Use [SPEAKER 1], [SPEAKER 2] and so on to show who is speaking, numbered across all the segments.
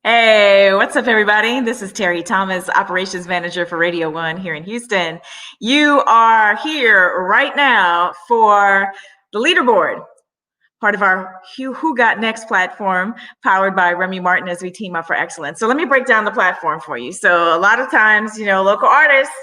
[SPEAKER 1] Hey, what's up, everybody? This is Terri Thomas, Operations Manager for Radio One here in Houston. You are here right now for the Leaderboard, part of our Who Got Next platform, powered by Remy Martin as we team up for excellence. So let me break down the platform for you. So a lot of times, local artists,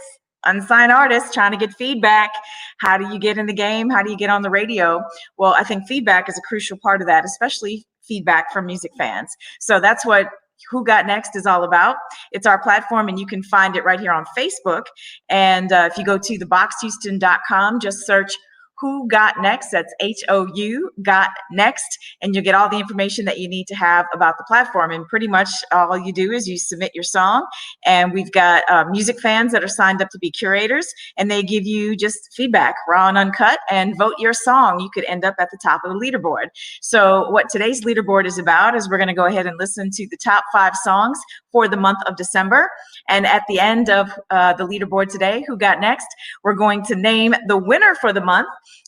[SPEAKER 1] unsigned artists trying to get feedback. How do you get in the game? How do you get on the radio? Well, I think feedback is a crucial part of that, especially feedback from music fans. So that's what Who Got Next is all about. It's our platform, and you can find it right here on Facebook. And if you go to theboxhouston.com, just search Who Got Next. That's HOU Got Next, and you'll get all the information that you need to have about the platform. And pretty much all you do is you submit your song, and we've got music fans that are signed up to be curators, and they give you just feedback, raw and uncut, and vote your song. You could end up at the top of the leaderboard. So what today's leaderboard is about is we're going to go ahead and listen to the top 5 songs for the month of December. And at the end of the leaderboard today, Who Got Next, we're going to name the winner for the month.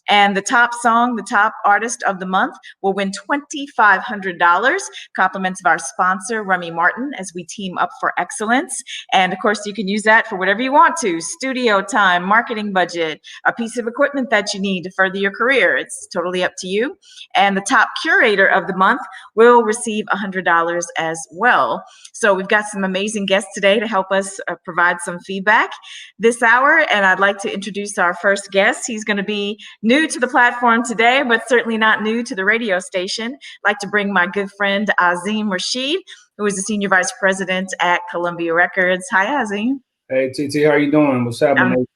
[SPEAKER 1] And the top song, the top artist of the month will win $2,500, compliments of our sponsor, Remy Martin, as we team up for excellence. And of course, you can use that for whatever you want to: studio time, marketing budget, a piece of equipment that you need to further your career. It's totally up to you. And the top curator of the month will receive $100 as well. So we've got some amazing guests today to help us provide some feedback this hour. And I'd like to introduce our first guest. He's going to be new to the platform today, but certainly not new to the radio station. I'd like to bring my good friend Azim Rashid, who is the Senior Vice President at Columbia Records. Hi, Azim.
[SPEAKER 2] Hey, TT, how you doing? What's happening?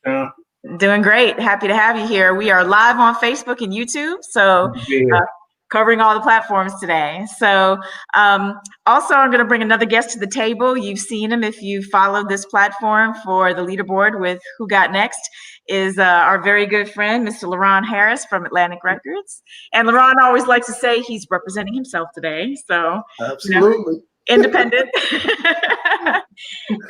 [SPEAKER 1] Doing great. Happy to have you here. We are live on Facebook and YouTube, so covering all the platforms today. So also, I'm going to bring another guest to the table. You've seen him if you followed this platform for the leaderboard with Who Got Next. Is our very good friend, Mr. LaRonn Harris from Atlantic Records. And LaRonn always likes to say he's representing himself today. So
[SPEAKER 3] absolutely.
[SPEAKER 1] Independent.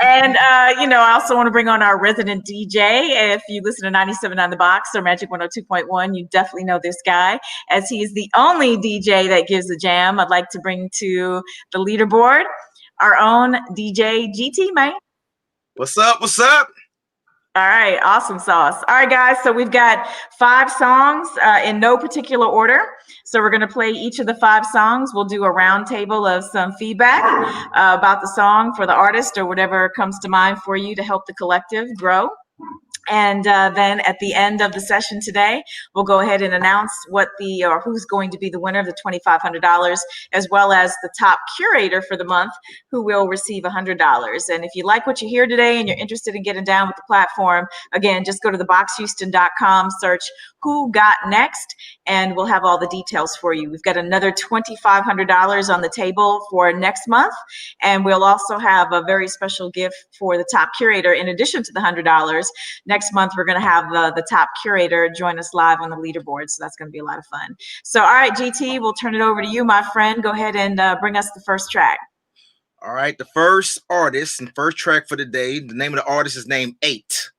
[SPEAKER 1] And, I also want to bring on our resident DJ. If you listen to 97.9 The Box or Magic 102.1, you definitely know this guy, as he is the only DJ that gives a jam. I'd like to bring to the leaderboard our own DJ GT, Mayne.
[SPEAKER 3] What's up? What's up?
[SPEAKER 1] All right, awesome sauce. All right, guys, so we've got 5 songs in no particular order. So we're going to play each of the 5 songs. We'll do a round table of some feedback about the song for the artist or whatever comes to mind for you to help the collective grow. And then at the end of the session today, we'll go ahead and announce who's going to be the winner of the $2,500, as well as the top curator for the month, who will receive $100. And if you like what you hear today and you're interested in getting down with the platform, again, just go to theboxhouston.com, search Who Got Next, and we'll have all the details for you. We've got another $2,500 on the table for next month, and we'll also have a very special gift for the top curator in addition to the $100. Next month, we're going to have the top curator join us live on the leaderboard, so that's going to be a lot of fun. So, all right, GT, we'll turn it over to you, my friend. Go ahead and bring us the first track.
[SPEAKER 3] All right, the first artist and first track for the day, the name of the artist is named 8,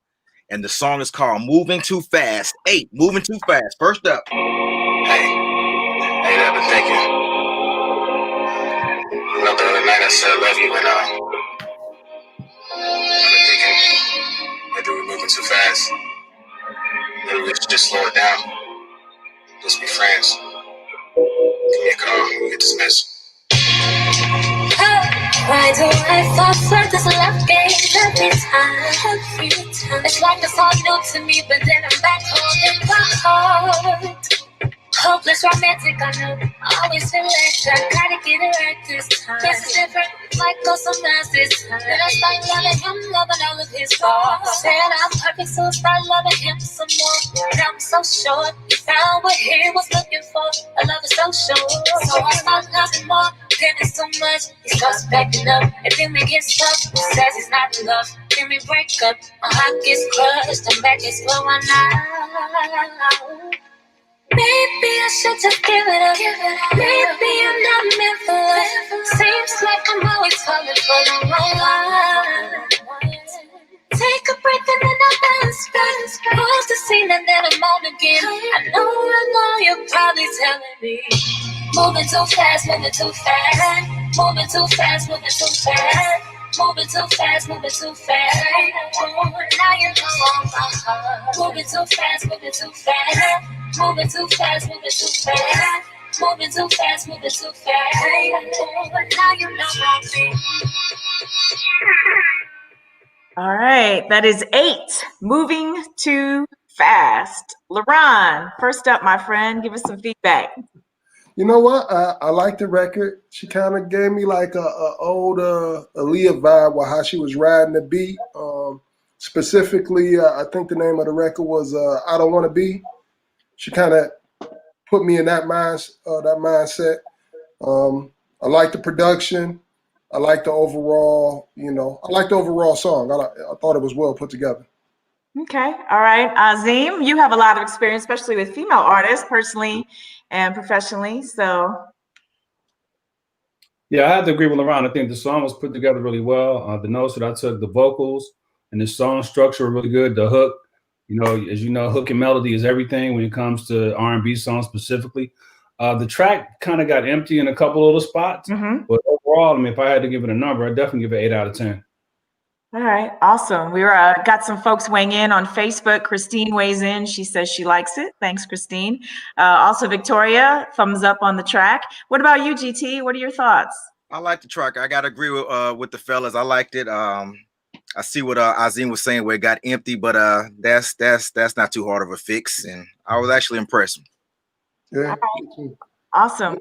[SPEAKER 3] and the song is called Moving Too Fast. 8, Moving Too Fast. First up.
[SPEAKER 4] Hey, I've been thinking. Remember the other night I said I love you, and I've been thinking, maybe we're moving too fast. Maybe we should just slow it down. Just be friends. Give me a call when we get dismissed.
[SPEAKER 5] Why do I fall for this love game every time? It's like it's all new to me, but then I'm back home in my heart. Hopeless romantic, I know. Always feel like I gotta get it right this time. This is different, might go some nice this time. Then I start loving him, loving all of his flaws. Said I'm perfect, so I start loving him some more. And I'm so sure he found what he was looking for. A love is so sure. So I start loving more, then it's too much. He starts backing up, and then we get stuck. He says he's not in love, then we break up. My heart gets crushed, I'm back, it's going now. Maybe I should just give it up. Maybe I'm not meant for love. Seems like I'm always falling for the wrong one. Take a breath and then I bounce back. Pause the scene and then I'm on again. I know you're probably telling me moving too fast, moving too fast. Moving too fast, moving too fast. Moving too fast, moving too fast. Now you know I'm behind. Moving too fast, moving too fast. Moving too fast, moving too fast. Moving too fast, moving too fast. Now you know I'm behind.
[SPEAKER 1] All right, that is 8. Moving too fast. LaRonn, first up, my friend, give us some feedback.
[SPEAKER 6] You know what? I like the record. She kind of gave me like a old Aaliyah vibe with how she was riding the beat. Specifically, I think the name of the record was "I Don't Want to Be." She kind of put me in that mindset. I like the production. I like the overall. I like the overall song. I thought it was well put together.
[SPEAKER 1] Okay, all right, Azim, you have a lot of experience, especially with female artists, personally and professionally. So,
[SPEAKER 2] Yeah, I have to agree with LaRonn. I think the song was put together really well. The notes that I took, the vocals and the song structure were really good. The hook, as you know, hook and melody is everything when it comes to R&B songs specifically. The track kind of got empty in a couple little spots, but overall, I mean, if I had to give it a number, I'd definitely give it 8 out of 10.
[SPEAKER 1] all right, awesome. We got some folks weighing in on Facebook. Christine weighs in. She says she likes it. Thanks, Christine. Also, Victoria, thumbs up on the track. What about you, GT? What are your thoughts?
[SPEAKER 3] I like the track. I gotta agree with the fellas. I liked it. I see what Azim was saying where it got empty, but that's not too hard of a fix, and I was actually impressed.
[SPEAKER 6] Yeah.
[SPEAKER 1] Awesome.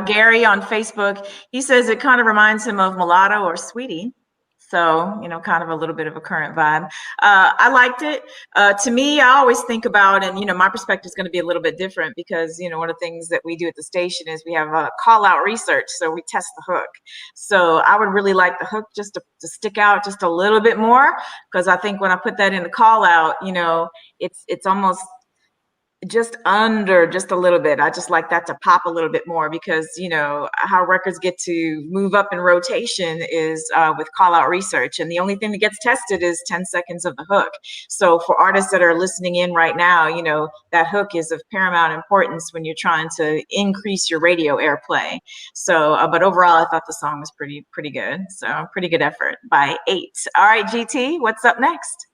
[SPEAKER 1] Gary on Facebook, he says it kind of reminds him of Mulatto or Sweetie. So, kind of a little bit of a current vibe. I liked it. To me, I always think about, and, my perspective is going to be a little bit different because, one of the things that we do at the station is we have a call out research. So we test the hook. So I would really like the hook just to stick out just a little bit more, because I think when I put that in the call out, it's almost just under just a little bit. I just like that to pop a little bit more because, how records get to move up in rotation is with call out research. And the only thing that gets tested is 10 seconds of the hook. So for artists that are listening in right now, that hook is of paramount importance when you're trying to increase your radio airplay. So, but overall, I thought the song was pretty good. So pretty good effort by 8. All right, GT, what's up next?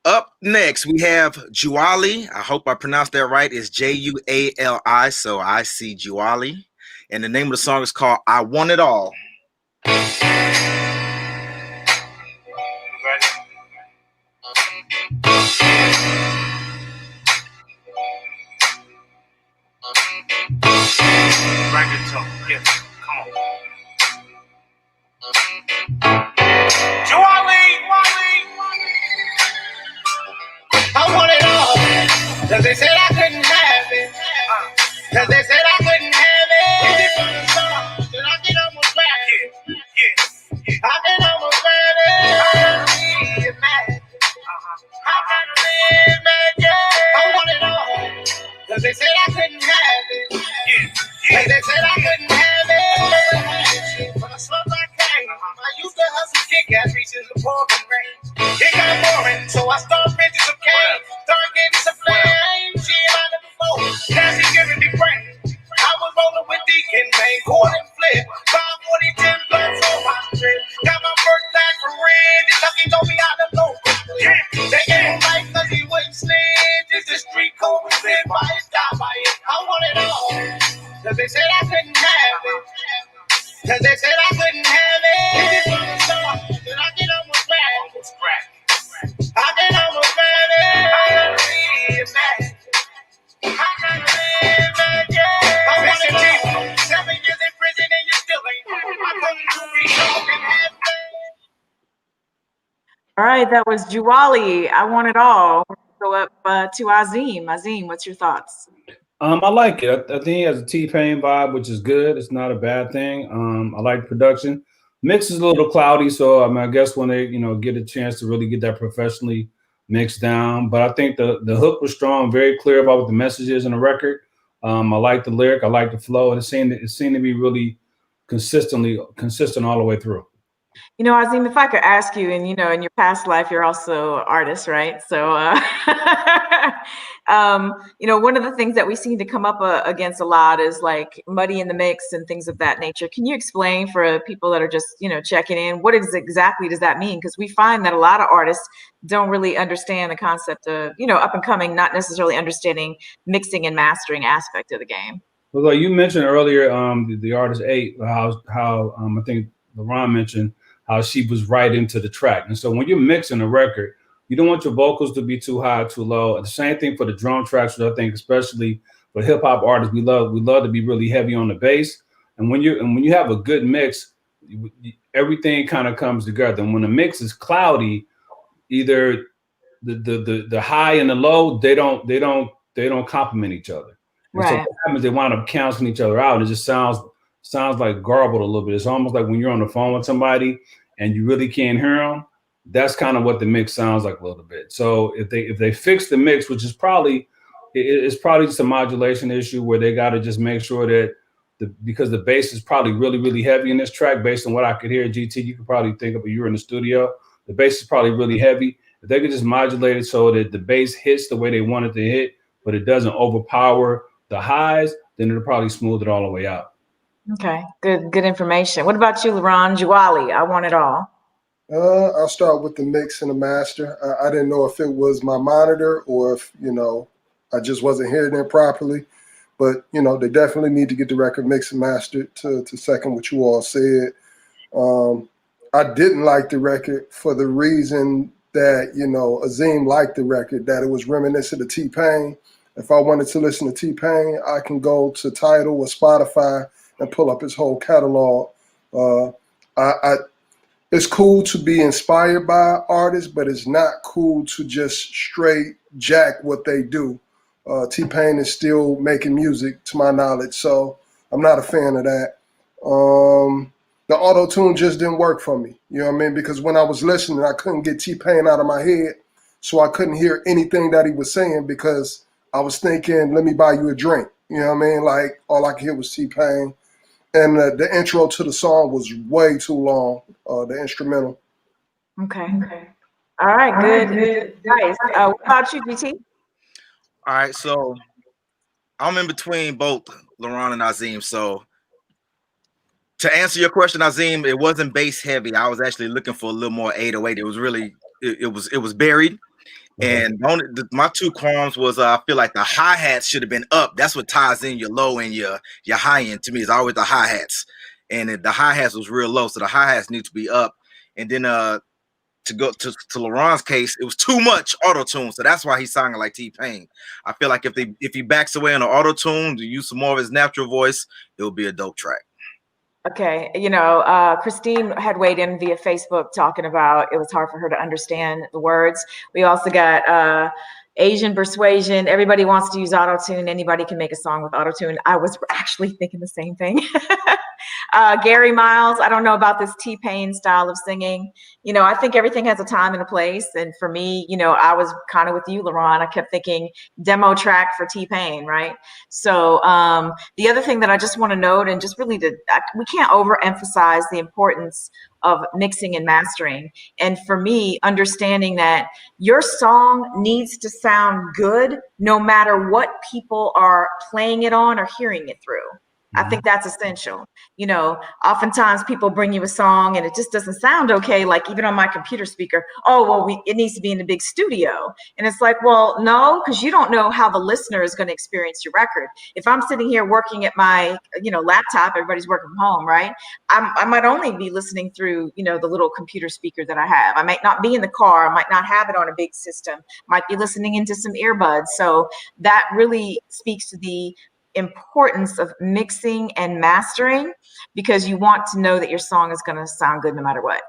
[SPEAKER 3] Up next, we have Juwali. I hope I pronounced that right. It's Juali, so I see Juwali. And the name of the song is called I Want It All.
[SPEAKER 4] Bring it to him. Yeah, come on. Juwali! I want it all, cause they said I couldn't have it, cause they said I couldn't have it. Is it from the start? Then I can almost grab it, I can almost grab it. How can I imagine? I want it all, cause they said I couldn't have it, cause they said I couldn't have it. When I slept I came, I used to hustle kick-ass reaches the pouring rain. It got boring, so I started bitches some cane. Started getting some flame. Shit I never before. Now she giving me brain. I was rolling with Deacon, Mayne, court and flip. 540, 10 blunts on my strip. Got my first time for rent. This lucky told me out the low. Yeah, they gave him life cause he wouldn't slid. This is street code, we live by it, die by it. I want it all, cause they said I couldn't have it. Cause they said I couldn't have it. This is from the start, then I get up with scratch. I can almost grab it. I can imagine. I can imagine. I want it deep. 7 years in prison and you still ain't. I couldn't be talking half.
[SPEAKER 1] All right, that was Juwali. I Want It All. Go up to Azim. Azim, what's your thoughts?
[SPEAKER 2] I like it. I think he has a T-Pain vibe, which is good. It's not a bad thing. I like the production. Mix is a little cloudy, so I guess when they get a chance to really get that professionally mixed down. But I think the hook was strong, very clear about what the message is in the record. I like the lyric, I like the flow, and it seemed to be really consistent all the way through.
[SPEAKER 1] You know, Azim, if I could ask you, and you know, in your past life, you're also an artist, right? So, you know, one of the things that we seem to come up against a lot is like muddy in the mix and things of that nature. Can you explain for people that are just, you know, checking in, what exactly does that mean? Because we find that a lot of artists don't really understand the concept of, you know, up and coming, not necessarily understanding mixing and mastering aspect of the game.
[SPEAKER 2] Well, like you mentioned earlier, the artist 8, how I think LaRonn mentioned how she was right into the track. And so when you're mixing a record, you don't want your vocals to be too high, too low. And the same thing for the drum tracks, which I think especially for hip hop artists, we love to be really heavy on the bass. And when you have a good mix, everything kind of comes together. And when the mix is cloudy, either the high and the low, they don't complement each other. And
[SPEAKER 1] Right.
[SPEAKER 2] so what happens, they wind up canceling each other out. It just sounds like garbled a little bit. It's almost like when you're on the phone with somebody and you really can't hear them. That's kind of what the mix sounds like a little bit. So if they fix the mix, which is probably just a modulation issue where they got to just make sure that because the bass is probably really, really heavy in this track based on what I could hear. GT, you could probably think of it. You were in the studio. The bass is probably really heavy. If they could just modulate it so that the bass hits the way they want it to hit, but it doesn't overpower the highs, then it'll probably smooth it all the way out.
[SPEAKER 1] Okay, good information. What about you, LaRonn? Juwali, I want it all.
[SPEAKER 6] I'll start with the mix and the master. I didn't know if it was my monitor or if, you know, I just wasn't hearing it properly. But, you know, they definitely need to get the record mixed and mastered to second what you all said. I didn't like the record for the reason that, you know, Azim liked the record, that it was reminiscent of T-Pain. If I wanted to listen to T-Pain, I can go to Tidal or Spotify and pull up his whole catalog. It's cool to be inspired by artists, but it's not cool to just straight jack what they do. T-Pain is still making music, to my knowledge, so I'm not a fan of that. The auto-tune just didn't work for me, you know what I mean? Because when I was listening, I couldn't get T-Pain out of my head, so I couldn't hear anything that he was saying because I was thinking, let me buy you a drink, you know what I mean? Like, all I could hear was T-Pain. And the intro to the song was way too long, the instrumental.
[SPEAKER 1] Okay. All right, good. Nice. What about you, GT?
[SPEAKER 3] All right, so I'm in between both LaRonn and Azim. So to answer your question, Azim, it wasn't bass heavy. I was actually looking for a little more 808. It was really it was buried. And my two qualms was I feel like the hi-hats should have been up. That's what ties in your low and your high end to me is always the hi-hats. And the hi-hats was real low, so the hi-hats need to be up. And then to go to LaRonn's case, it was too much auto-tune. So that's why he's sounding like T-Pain. I feel like if he backs away on the auto-tune to use some more of his natural voice, it would be a dope track.
[SPEAKER 1] Okay, you know, Christine had weighed in via Facebook talking about it was hard for her to understand the words. We also got Asian persuasion. Everybody wants to use auto-tune. Anybody can make a song with auto-tune. I was actually thinking the same thing. Gary Miles, I don't know about this T-Pain style of singing. You know, I think everything has a time and a place. And for me, you know, I was kind of with you, LaRonn. I kept thinking demo track for T-Pain, right? So the other thing that I just want to note, and just really we can't overemphasize the importance of mixing and mastering. And for me, understanding that your song needs to sound good no matter what people are playing it on or hearing it through. I think that's essential. You know, oftentimes people bring you a song and it just doesn't sound okay. Like even on my computer speaker, oh, well, it needs to be in the big studio. And it's like, well, no, because you don't know how the listener is going to experience your record. If I'm sitting here working at my, you know, laptop, everybody's working from home, right? I might only be listening through, you know, the little computer speaker that I have. I might not be in the car. I might not have it on a big system. Might be listening into some earbuds. So that really speaks to the importance of mixing and mastering, because you want to know that your song is going to sound good no matter what.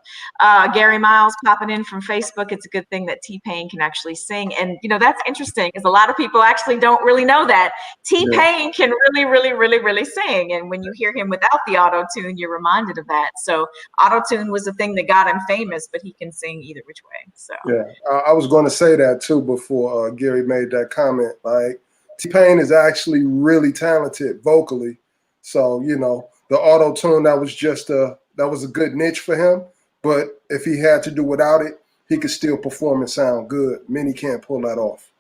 [SPEAKER 1] Gary Miles popping in from Facebook. It's a good thing that T-Pain can actually sing. And, you know, that's interesting because a lot of people actually don't really know that T-Pain can really sing. And when you hear him without the auto-tune, you're reminded of that. So auto-tune was the thing that got him famous, but he can sing either which way. So
[SPEAKER 6] yeah, I was going to say that too before Gary made that comment. Like, T-Pain is actually really talented vocally. So, you know, the auto-tune, that was a good niche for him. but if he had to do without it, he could still perform and sound good. Many can't pull that off.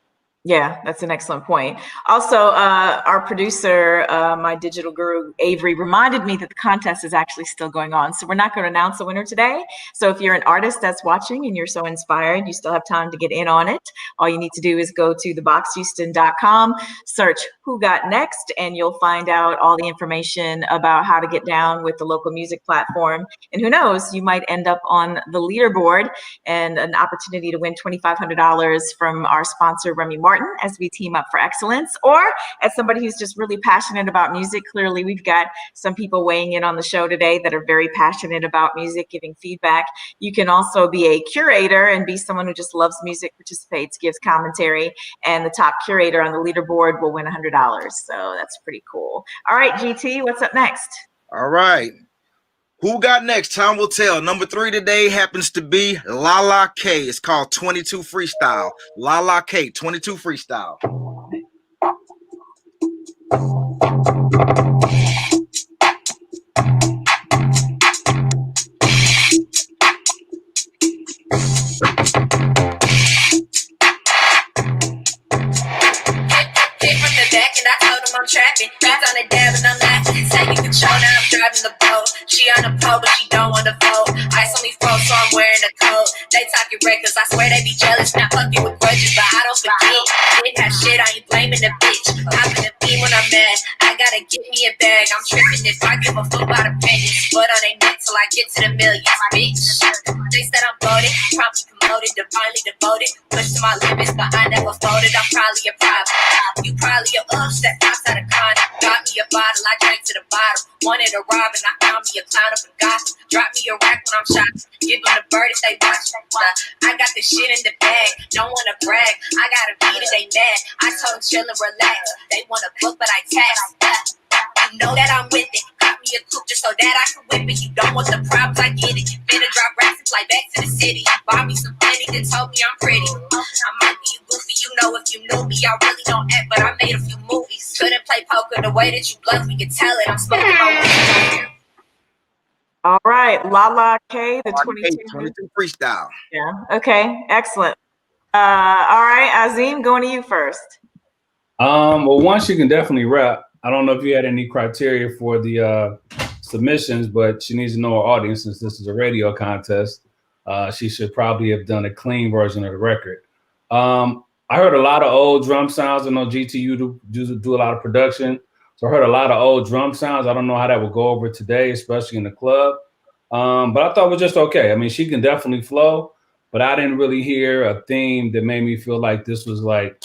[SPEAKER 1] Yeah, that's an excellent point. Also, our producer, my digital guru, Avery, reminded me that the contest is actually still going on. So we're not going to announce the winner today. So if you're an artist that's watching and you're so inspired, you still have time to get in on it. All you need to do is go to theboxhouston.com, search Who Got Next, and you'll find out all the information about how to get down with the local music platform. And who knows, you might end up on the leaderboard and an opportunity to win $2,500 from our sponsor, Remy Martin, as we team up for excellence. Or as somebody who's just really passionate about music, clearly we've got some people weighing in on the show today that are very passionate about music, giving feedback. You can also be a curator and be someone who just loves music, participates, gives commentary, and the top curator on the leaderboard will win $100. So that's pretty cool. All right, GT, what's up next?
[SPEAKER 3] All right. Who got next? Time will tell. Number 3 today happens to be Lala K. It's called 22 Freestyle. Lala K, 22 Freestyle.
[SPEAKER 5] I'm trapping, beats on the dab and I'm laughing. Taking control, now I'm driving the boat. She on the pole, but she don't want to vote. Ice on me froze, so I'm wearing a coat. They talking records, I swear they be jealous. Not fucking with grudges, but I don't forget. Didn't have shit, I ain't blaming the bitch. Hopping the beam when I'm mad. I gotta get me a bag. I'm tripping if I give a fuck about opinions. But on they neck till I get to the millions, bitch. They said I'm bloated, probably promoted, divinely devoted. Pushed to my limits, but I never folded. I'm probably a problem. You probably a upset. Out of con, got me a bottle, I drank to the bottom. Wanted a rob and I found me a clown up in Gotham. Drop me a rack when I'm shot. Give them the bird if they watch. I got the shit in the bag, don't wanna brag. I got a beat and they mad. I told them chill and relax. They want a book but I tax. You know that I'm with it. Got me a coupe just so that I can whip it. You don't want the problems, I get it. Finna drop racks and fly back to the city. Bought me some money that told me I'm pretty. I might be goofy, you know if you knew me. I really don't act, but I made a few movies. Couldn't play poker the way that you bluff. We can tell it. I'm smoking my weed.
[SPEAKER 1] All right, Lala K, the 22
[SPEAKER 3] Freestyle.
[SPEAKER 1] Yeah. Okay. Excellent. All right, Azim, going to you first.
[SPEAKER 2] Well, one, she can definitely rap. I don't know if you had any criteria for the submissions, but she needs to know her audience since this is a radio contest. She should probably have done a clean version of the record. I heard a lot of old drum sounds. I know GTU do a lot of production. So I heard a lot of old drum sounds. I don't know how that would go over today, especially in the club. But I thought it was just okay. I mean, she can definitely flow, but I didn't really hear a theme that made me feel like this was like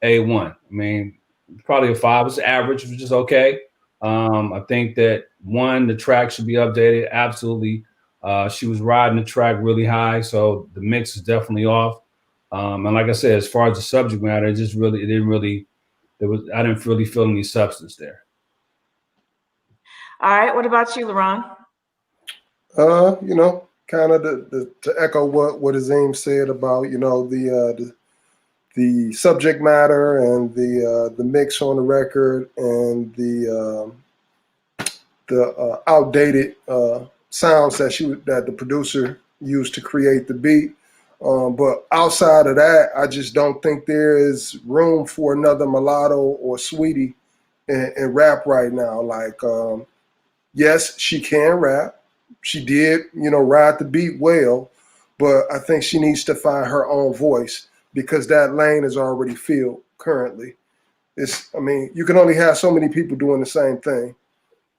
[SPEAKER 2] A1. I mean, probably a 5. It's average, which is okay. I think that, one, the track should be updated. Absolutely. She was riding the track really high, so the mix is definitely off. And like I said, as far as the subject matter, I didn't really feel any substance there.
[SPEAKER 1] All right, what about you, LaRonn?
[SPEAKER 6] You know, kind of to echo what Azim said about, you know, the subject matter and the mix on the record and the outdated sounds that the producer used to create the beat. But outside of that, I just don't think there is room for another Mulatto or Sweetie in rap right now. Like, yes, she can rap. She did, you know, ride the beat well, but I think she needs to find her own voice because that lane is already filled currently. I mean, you can only have so many people doing the same thing.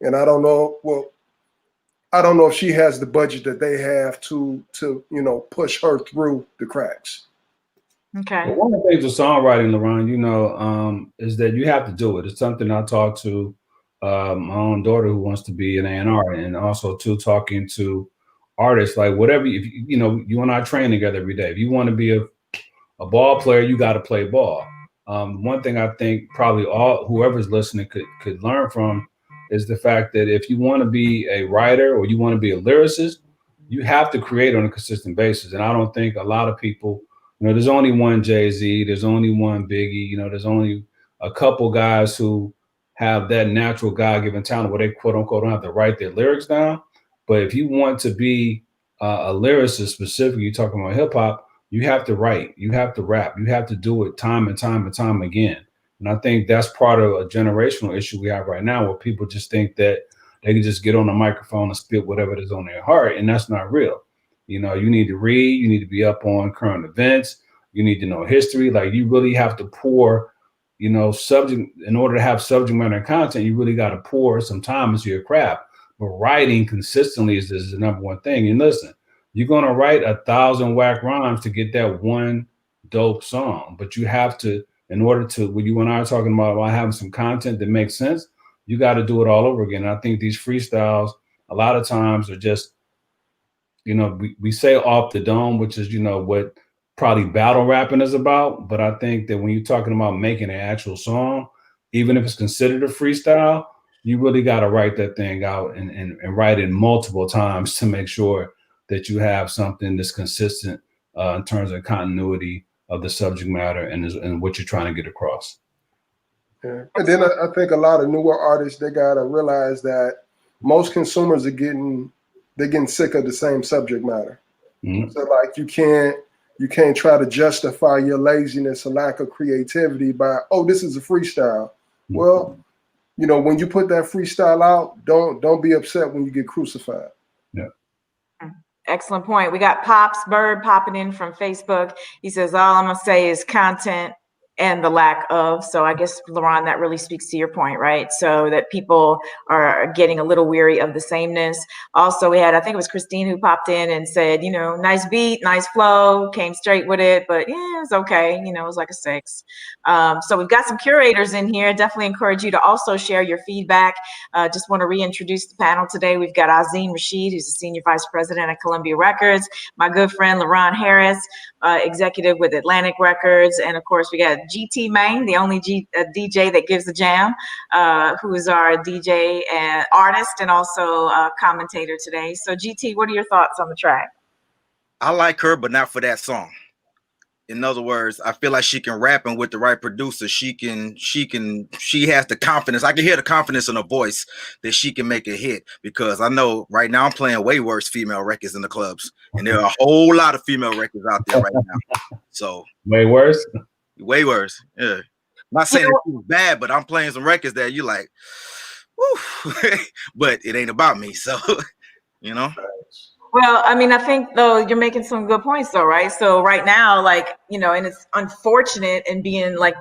[SPEAKER 6] And I don't know if she has the budget that they have to you know, push her through the cracks.
[SPEAKER 1] Okay.
[SPEAKER 2] Well, one of the things with songwriting, LaRonn, you know, is that you have to do it. It's something I talked to my own daughter who wants to be an A&R, and also talking to artists, like whatever, if you know, you and I train together every day. If you want to be a ball player, you got to play ball. One thing I think probably whoever's listening could learn from is the fact that if you want to be a writer or you want to be a lyricist, you have to create on a consistent basis. And I don't think a lot of people, you know, there's only one Jay-Z, there's only one Biggie, you know, there's only a couple guys who have that natural God-given talent where they quote unquote don't have to write their lyrics down. But if you want to be a lyricist specifically, you're talking about hip hop, you have to write, you have to rap, you have to do it time and time and time again. And I think that's part of a generational issue we have right now, where people just think that they can just get on the microphone and spit whatever is on their heart, and that's not real. You know, you need to read, you need to be up on current events, you need to know history. Like, you really have to pour, you know, subject, in order to have subject matter content, you really got to pour some time into your craft. But writing consistently is the number one thing. And listen, you're going to write 1,000 whack rhymes to get that one dope song. But you have to, in order to, when you and I are talking about having some content that makes sense, you got to do it all over again. And I think these freestyles, a lot of times, are just, you know, we say off the dome, which is, you know, what probably battle rapping is about. But I think that when you're talking about making an actual song, even if it's considered a freestyle, you really got to write that thing out and write it multiple times to make sure that you have something that's consistent in terms of continuity of the subject matter and what you're trying to get across.
[SPEAKER 6] Yeah. And then I think a lot of newer artists, they got to realize that most consumers are getting sick of the same subject matter. Mm-hmm. So like you can't try to justify your laziness or lack of creativity by, oh, this is a freestyle. Mm-hmm. Well, you know, when you put that freestyle out, don't be upset when you get crucified.
[SPEAKER 2] Yeah.
[SPEAKER 1] Excellent point. We got Pops Bird popping in from Facebook. He says, all I'm gonna say is content and the lack of. So I guess, LaRonn, that really speaks to your point, right? So that people are getting a little weary of the sameness. Also, we had, I think it was Christine who popped in and said, you know, nice beat, nice flow, came straight with it, but yeah, it was okay. You know, it was like a 6. So we've got some curators in here. Definitely encourage you to also share your feedback. Just want to reintroduce the panel today. We've got Azim Rashid, who's the Senior Vice President at Columbia Records, my good friend LaRonn Harris, executive with Atlantic Records, and of course we got GT Mayne, the only DJ that gives a jam, who is our DJ and artist and also commentator today. So GT, what are your thoughts on the track?
[SPEAKER 3] I like her, but not for that song. In other words, I feel like she can rap, and with the right producer, she has the confidence. I can hear the confidence in her voice that she can make a hit, because I know right now I'm playing way worse female records in the clubs, and there are a whole lot of female records out there right now. So
[SPEAKER 2] way worse.
[SPEAKER 3] Yeah. I'm not saying it was bad, but I'm playing some records that you like, woo, but it ain't about me. So, you know.
[SPEAKER 1] Well, I mean, I think though you're making some good points though, right? So right now, like, you know, and it's unfortunate, and being like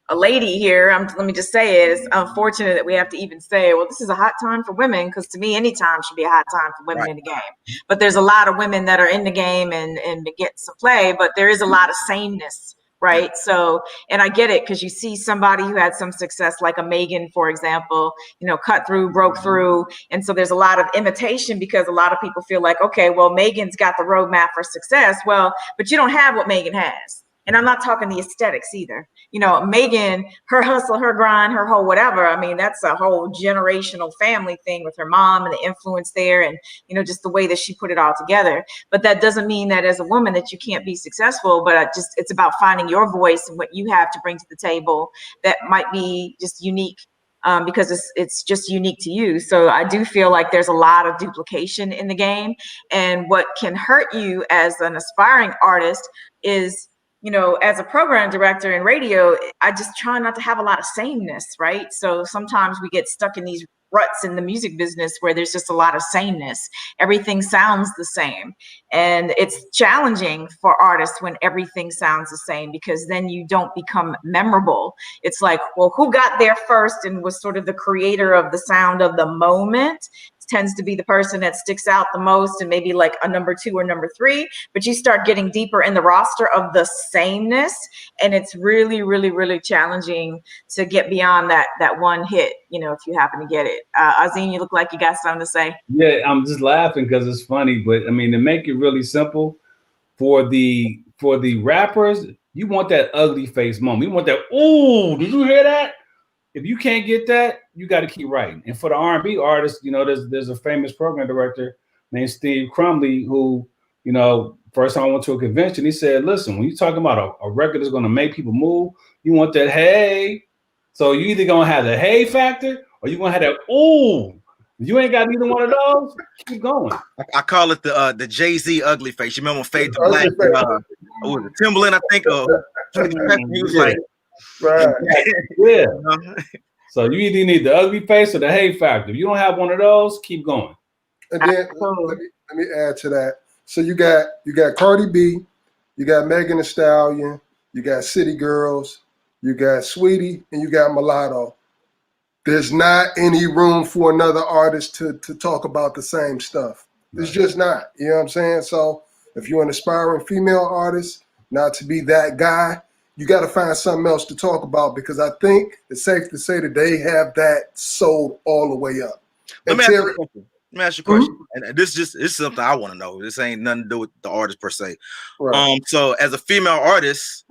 [SPEAKER 1] a lady here, let me just say it, it's unfortunate that we have to even say, well, this is a hot time for women, because to me, any time should be a hot time for women in the game. But there's a lot of women that are in the game and get some play, but there is a lot of sameness. Right. So, and I get it, because you see somebody who had some success, like a Megan, for example, you know, cut through, broke through. And so there's a lot of imitation, because a lot of people feel like, okay, well, Megan's got the roadmap for success. Well, but you don't have what Megan has. And I'm not talking the aesthetics either. You know, Megan, her hustle, her grind, her whole whatever. I mean, that's a whole generational family thing with her mom and the influence there, and, you know, just the way that she put it all together. But that doesn't mean that as a woman that you can't be successful, but it's about finding your voice and what you have to bring to the table that might be just unique. Because it's just unique to you. So I do feel like there's a lot of duplication in the game. And what can hurt you as an aspiring artist is, you know, as a program director in radio, I just try not to have a lot of sameness, right? So sometimes we get stuck in these ruts in the music business where there's just a lot of sameness. Everything sounds the same. And it's challenging for artists when everything sounds the same, because then you don't become memorable. It's like, well, who got there first and was sort of the creator of the sound of the moment tends to be the person that sticks out the most, and maybe like a number 2 or number 3, but you start getting deeper in the roster of the sameness, and it's really, really, really challenging to get beyond that one hit, you know, if you happen to get it. Azim, you look like you got something to say.
[SPEAKER 2] Yeah, I'm just laughing because it's funny, but I mean, to make it really simple, for the rappers, you want that ugly face moment. You want that, ooh, did you hear that? If you can't get that, you got to keep writing. And for the R&B artists, you know, there's a famous program director named Steve Crumley who, you know, first time I went to a convention, he said, listen, when you're talking about a record that's going to make people move, you want that hey. So you either going to have the hey factor or you're going to have that ooh. You ain't got either one of those. Keep going.
[SPEAKER 3] I call it the Jay-Z ugly face. You remember when Fade to Black? Was it Timberland? I think. He was like,
[SPEAKER 6] right.
[SPEAKER 2] Yeah. So you either need the ugly face or the hate factor. If you don't have one of those, keep going.
[SPEAKER 6] And then let me add to that. So you got Cardi B, you got Megan Thee Stallion, you got City Girls, you got Sweetie, and you got Mulatto. There's not any room for another artist to talk about the same stuff. It's just not. You know what I'm saying? So if you're an aspiring female artist, not to be that guy, you got to find something else to talk about, because I think it's safe to say that they have that sold all the way up.
[SPEAKER 3] Let me ask you a question. And this is something I want to know. This ain't nothing to do with the artist per se.
[SPEAKER 6] Right.
[SPEAKER 3] So as a female artist,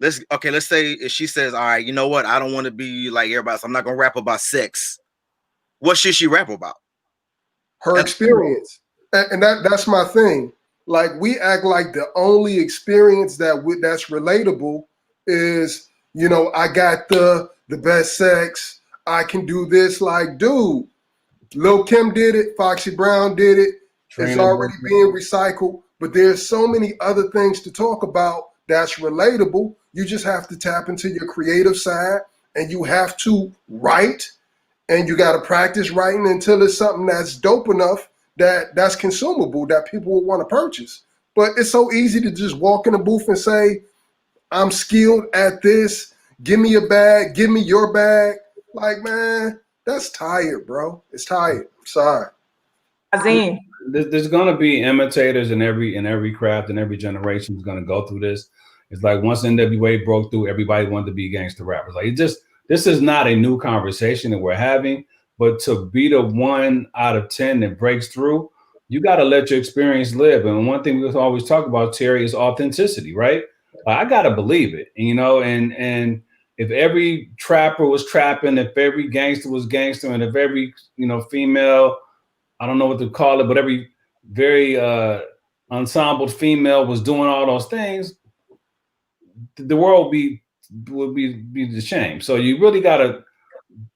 [SPEAKER 3] let's say if she says, all right, you know what? I don't want to be like everybody else. I'm not going to rap about sex. What should she rap about?
[SPEAKER 6] Her experience. And that's my thing. Like, we act like the only experience that's relatable is, you know, I got the best sex. I can do this. Like, dude, Lil' Kim did it. Foxy Brown did it. It's already being recycled. But there's so many other things to talk about that's relatable. You just have to tap into your creative side, and you have to write, and you got to practice writing until it's something that's dope enough that's consumable, that people will want to purchase. But it's so easy to just walk in a booth and say, I'm skilled at this. Give me a bag. Give me your bag. Like, man, that's tired, bro. It's tired. I'm sorry.
[SPEAKER 1] Azim.
[SPEAKER 2] There's going to be imitators in every craft, and every generation is going to go through this. It's like once NWA broke through, everybody wanted to be gangster rappers. Like, this is not a new conversation that we're having. But to be the 1 out of 10 that breaks through, you got to let your experience live. And one thing we always talk about, Terri, is authenticity, right? I got to believe it, you know, and if every trapper was trapping, if every gangster was gangster, and if every, you know, female, I don't know what to call it, but every very ensembled female was doing all those things, the world would be the shame. So you really got to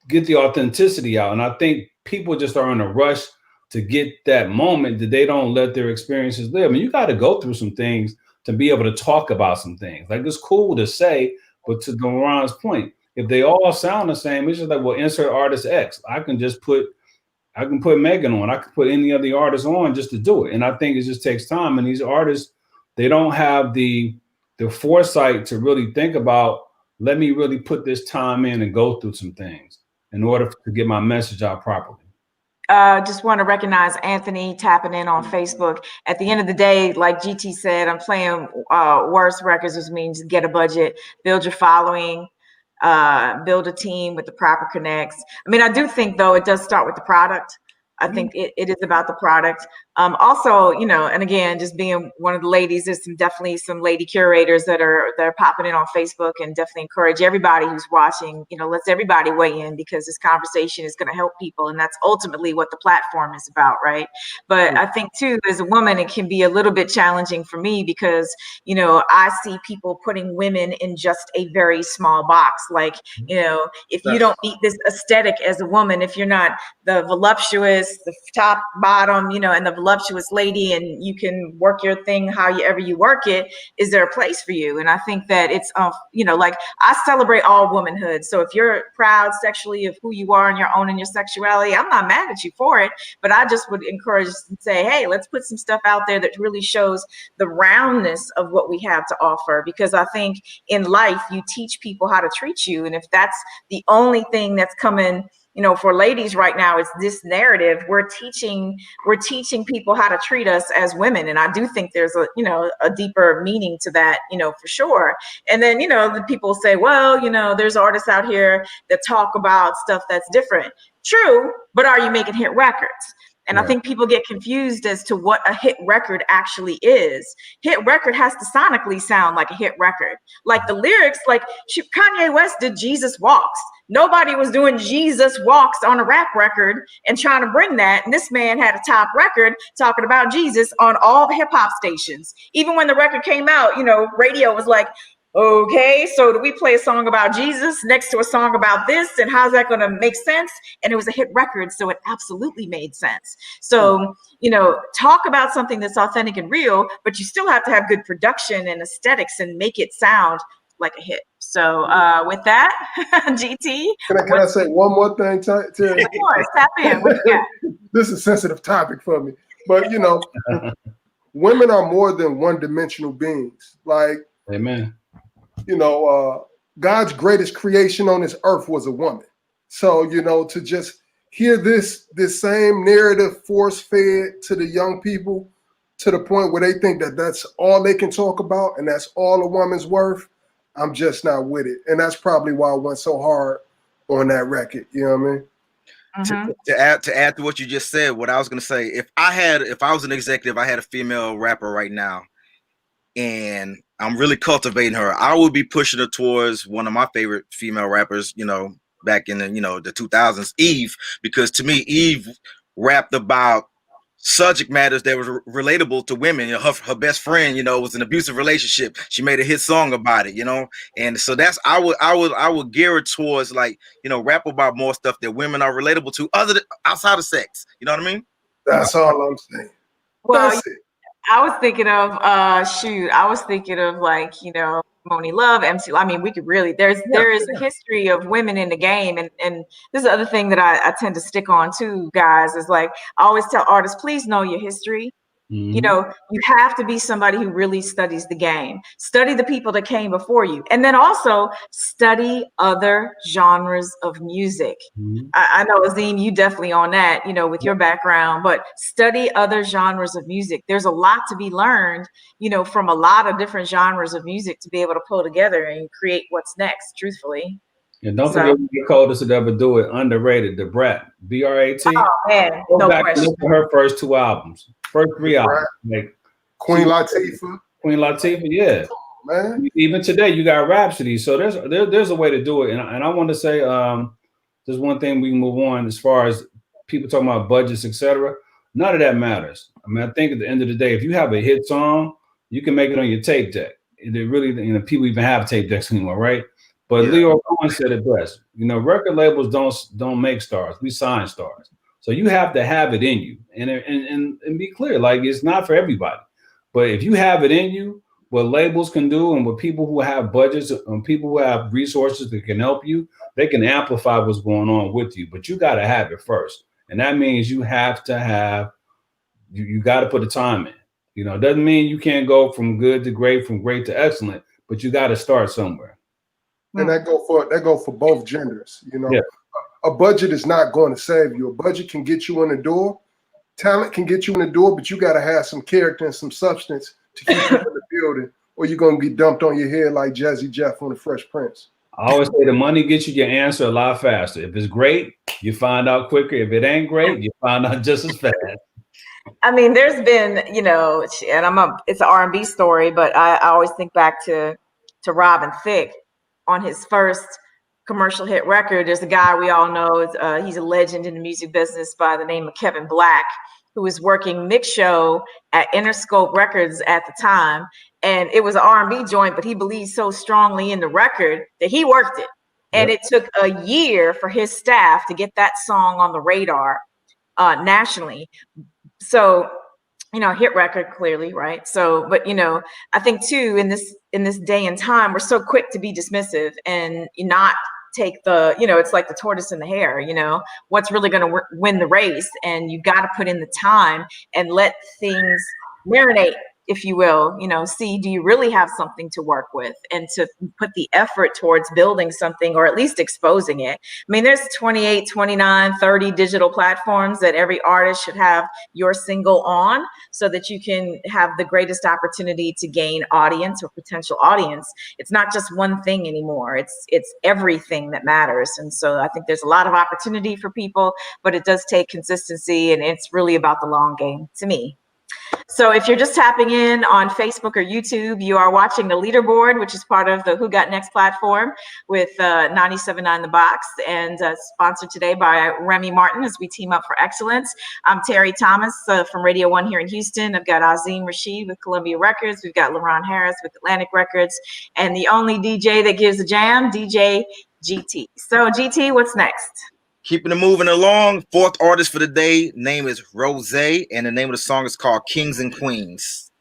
[SPEAKER 2] get the authenticity out. And I think people just are in a rush to get that moment that they don't let their experiences live. And you got to go through some things to be able to talk about some things. Like, it's cool to say, but to LaRonn's point, if they all sound the same, it's just like, well, insert artist X. I can put Megan on. I can put any of the artists on just to do it. And I think it just takes time. And these artists, they don't have the foresight to really think about, let me really put this time in and go through some things in order to get my message out properly.
[SPEAKER 1] Just want to recognize Anthony tapping in on Facebook. At the end of the day, like GT said, I'm playing worst records, which means get a budget, build your following, build a team with the proper connects. I mean, I do think, though, it does start with the product. I think it is about the product. Also, you know, and again, just being one of the ladies, there's definitely some lady curators that are popping in on Facebook, and definitely encourage everybody who's watching, you know, let's everybody weigh in, because this conversation is going to help people. And that's ultimately what the platform is about, right? But I think too, as a woman, it can be a little bit challenging for me, because, you know, I see people putting women in just a very small box. Like, you know, if you don't meet this aesthetic as a woman, if you're not the voluptuous, the top, bottom, you know, and the voluptuous lady, and you can work your thing however you work it, is there a place for you? And I think that it's, you know, like, I celebrate all womanhood. So if you're proud sexually of who you are and your own and your sexuality, I'm not mad at you for it, but I just would encourage and say, hey, let's put some stuff out there that really shows the roundness of what we have to offer. Because I think in life, you teach people how to treat you. And if that's the only thing that's coming, you know, for ladies right now, it's this narrative. We're teaching people how to treat us as women. And I do think there's a deeper meaning to that, you know, for sure. And then, you know, the people say, well, you know, there's artists out here that talk about stuff that's different. True, but are you making hit records? And I think people get confused as to what a hit record actually is. Hit record has to sonically sound like a hit record. Like the lyrics, like Kanye West did Jesus Walks. Nobody was doing Jesus Walks on a rap record and trying to bring that. And this man had a top record talking about Jesus on all the hip hop stations. Even when the record came out, you know, radio was like, okay, so do we play a song about Jesus next to a song about this? And how's that going to make sense? And it was a hit record, so it absolutely made sense. So, you know, talk about something that's authentic and real, but you still have to have good production and aesthetics and make it sound like a hit. So with that, GT.
[SPEAKER 6] Can I say one more thing, Terri?
[SPEAKER 1] Of course, tap in. What you got?
[SPEAKER 6] This is a sensitive topic for me. But, you know, women are more than one-dimensional beings. Like,
[SPEAKER 2] Amen.
[SPEAKER 6] You know, God's greatest creation on this earth was a woman. So, you know, to just hear this same narrative force-fed to the young people to the point where they think that that's all they can talk about and that's all a woman's worth, I'm just not with it. And that's probably why I went so hard on that record. You know what I mean?
[SPEAKER 1] Mm-hmm.
[SPEAKER 3] To add to what you just said, what I was going to say, if I was an executive, I had a female rapper right now, and I'm really cultivating her, I would be pushing her towards one of my favorite female rappers, you know, back in the, you know, the 2000s, Eve, because to me, Eve rapped about subject matters that was relatable to women. You know, her best friend, you know, was an abusive relationship. She made a hit song about it, you know, and so that's I would gear it towards, like, you know, rap about more stuff that women are relatable to, outside of sex. You know what I mean?
[SPEAKER 6] That's all I'm saying.
[SPEAKER 1] Well,
[SPEAKER 6] That's it.
[SPEAKER 1] I was thinking of I was thinking of, like, you know, Moni Love, MC. I mean, we could really there is a history of women in the game, and this is the other thing that I tend to stick on too, guys, is like I always tell artists, please know your history.
[SPEAKER 2] Mm-hmm.
[SPEAKER 1] You know, you have to be somebody who really studies the game. Study the people that came before you. And then also study other genres of music.
[SPEAKER 2] Mm-hmm.
[SPEAKER 1] I know, Azim, you definitely on that, you know, with your background, but study other genres of music. There's a lot to be learned, you know, from a lot of different genres of music to be able to pull together and create what's next, truthfully.
[SPEAKER 2] And don't forget the coldest to ever do it, underrated, the Brat, B-R-A-T.
[SPEAKER 1] Oh, man,
[SPEAKER 2] Go
[SPEAKER 1] no
[SPEAKER 2] back
[SPEAKER 1] question.
[SPEAKER 2] and look at her first 2 albums. First 3 albums. Like
[SPEAKER 6] Queen Latifah.
[SPEAKER 2] Queen Latifah, yeah.
[SPEAKER 6] Man.
[SPEAKER 2] Even today, you got Rhapsody. So there's a way to do it. And I want to say there's one thing we can move on as far as people talking about budgets, etc. None of that matters. I mean, I think at the end of the day, if you have a hit song, you can make it on your tape deck. They really, you know, people even have tape decks anymore, right? But yeah. Leo Cohen said it best. You know, record labels don't make stars. We sign stars. So you have to have it in you, and be clear. Like, it's not for everybody, but if you have it in you, what labels can do, and what people who have budgets and people who have resources that can help you, they can amplify what's going on with you. But you got to have it first, and that means you have to have. You got to put the time in. You know, it doesn't mean you can't go from good to great, from great to excellent, but you got to start somewhere.
[SPEAKER 6] And that go for both genders. You know,
[SPEAKER 2] yeah.
[SPEAKER 6] A budget is not going to save you. A budget can get you in the door. Talent can get you in the door, but you got to have some character and some substance to keep you in the building, or you're going to be dumped on your head like Jazzy Jeff on The Fresh Prince.
[SPEAKER 2] I always say the money gets you your answer a lot faster. If it's great, you find out quicker. If it ain't great, you find out just as fast.
[SPEAKER 1] I mean, there's been, you know, and it's an R&B story, but I always think back to Robin Thicke on his first commercial hit record. There's a guy we all know, he's a legend in the music business by the name of Kevin Black, who was working mix show at Interscope Records at the time. And it was an R&B joint, but he believed so strongly in the record that he worked it. And it took a year for his staff to get that song on the radar nationally. So, you know, hit record, clearly, right? So, but, you know, I think too, in this day and time, we're so quick to be dismissive and not take the, you know, it's like the tortoise and the hare, you know, what's really going to win the race. And you got to put in the time and let things marinate, if you will, you know, see, do you really have something to work with, and to put the effort towards building something, or at least exposing it. I mean, there's 28, 29, 30 digital platforms that every artist should have your single on, so that you can have the greatest opportunity to gain audience or potential audience. It's not just one thing anymore. It's everything that matters. And so I think there's a lot of opportunity for people, but it does take consistency, and it's really about the long game to me. So if you're just tapping in on Facebook or YouTube, you are watching the Leaderboard, which is part of the Who Got Next platform with 97.9 The Box, and sponsored today by Remy Martin as we team up for excellence. I'm Terri Thomas from Radio 1 here in Houston. I've got Azim Rashid with Columbia Records. We've got LaRonn Harris with Atlantic Records, and the only DJ that gives a jam, DJ GT. So GT, what's next?
[SPEAKER 3] Keeping it moving along. Fourth artist for the day, name is Rosay, and the name of the song is called Kings and Queens.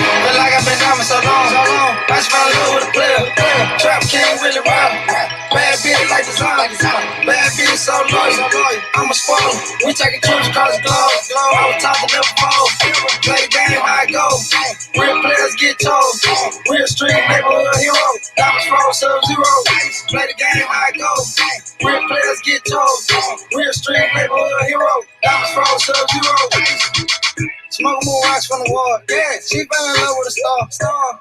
[SPEAKER 4] Feel like I've been diamond so long. I just fell in love with a player. Trap king really wild. Bad bitch like design. Bad bitch so loyal. I'm a spoiler. We taking trips across the globe. I was taught to never fall. Play the game, how it go. Real players get told. Real street neighborhood hero. Diamonds roll sub-zero. Play the game, how it go. Real players get told. Real street neighborhood hero. Diamonds roll sub-zero. Smoke more rocks from the wall. Yeah, she fell in love with a star.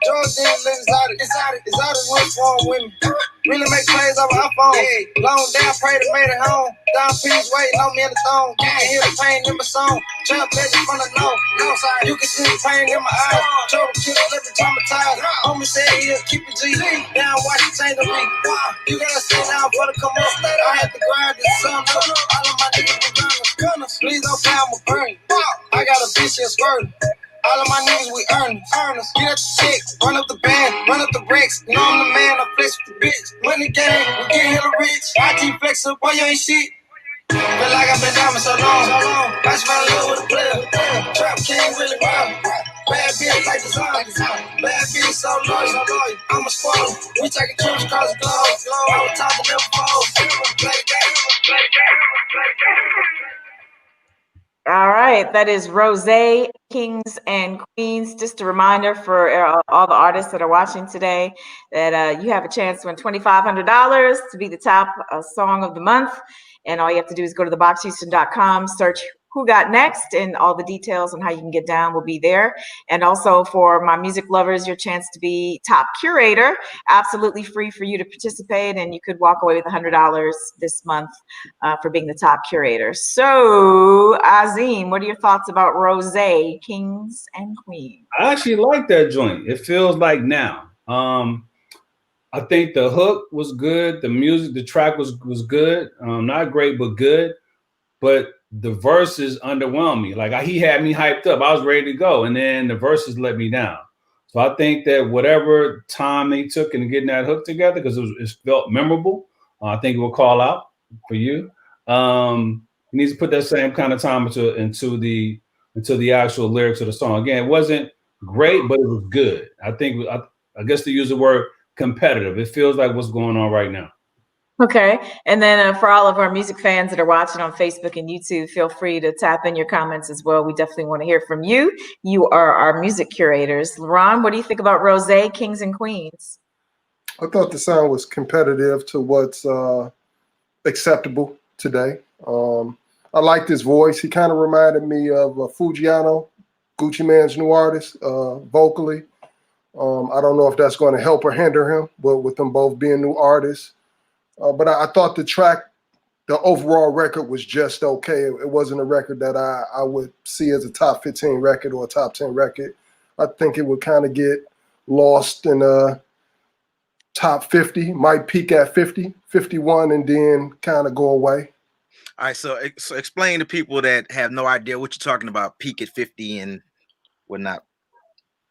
[SPEAKER 4] Drugs in exotic. Exotic what's wrong with me. Really make plays over her phone. Yeah. Long down, pray to made it home. Down peace, waiting on me in the throne. You can hear the pain in my song. Trap legend from the north. You can see the pain in my eyes. Trouble killer, living traumatized. Homie said he'll keep it G. Now watch it change the beat. You gotta stay down for the come up. I had to grind this summer. All of my niggas be gunners. Please don't play, I'ma burn. I got a bitch and squirt. All of my niggas, we earners. Get up the check, run up the band, run up the bricks. You know I'm the man, I flex with the bitch. Money game, we get hella rich. I keep flexing, boy, you ain't shit. Feel like I've been diamond so long. I just fell in love with a player. Trap king really wild. Bad bitch like design. Bad bitch so loyal. I'm a spoiler. We taking trips across the globe. I was taught to never fall. Play the game.
[SPEAKER 1] All right, that is Rosay, Kings and Queens. Just a reminder for all the artists that are watching today that you have a chance to win $2,500 to be the top song of the month. And all you have to do is go to theboxhouston.com, search Who Got Next, and all the details on how you can get down will be there. And also for my music lovers, your chance to be top curator, absolutely free for you to participate, and you could walk away with $100 this month for being the top curator. So Azim, what are your thoughts about Rosay, Kings and Queens?
[SPEAKER 2] I actually like that joint. It feels like now. I think the hook was good. The music, the track was good. Not great, but good. But the verses underwhelmed me. Like he had me hyped up. I was ready to go. And then the verses let me down. So I think that whatever time they took in getting that hook together, because it felt memorable, I think it will call out for you. He needs to put that same kind of time into the actual lyrics of the song. Again, it wasn't great, but it was good. I guess to use the word competitive. It feels like what's going on right now.
[SPEAKER 1] Okay. And then for all of our music fans that are watching on Facebook and YouTube, feel free to tap in your comments as well. We definitely want to hear from you. You are our music curators. LaRonn, what do you think about Rosay, Kings and Queens?
[SPEAKER 6] I thought the sound was competitive to what's acceptable today. I liked his voice. He kind of reminded me of Fujiano, Gucci Mane's new artist, vocally. I don't know if that's going to help or hinder him, but with them both being new artists. But I thought the track, the overall record was just okay. It wasn't a record that I would see as a top 15 record or a top 10 record. I think it would kind of get lost in top 50, might peak at 50, 51, and then kind of go away.
[SPEAKER 3] All right, so explain to people that have no idea what you're talking about, peak at 50 and whatnot.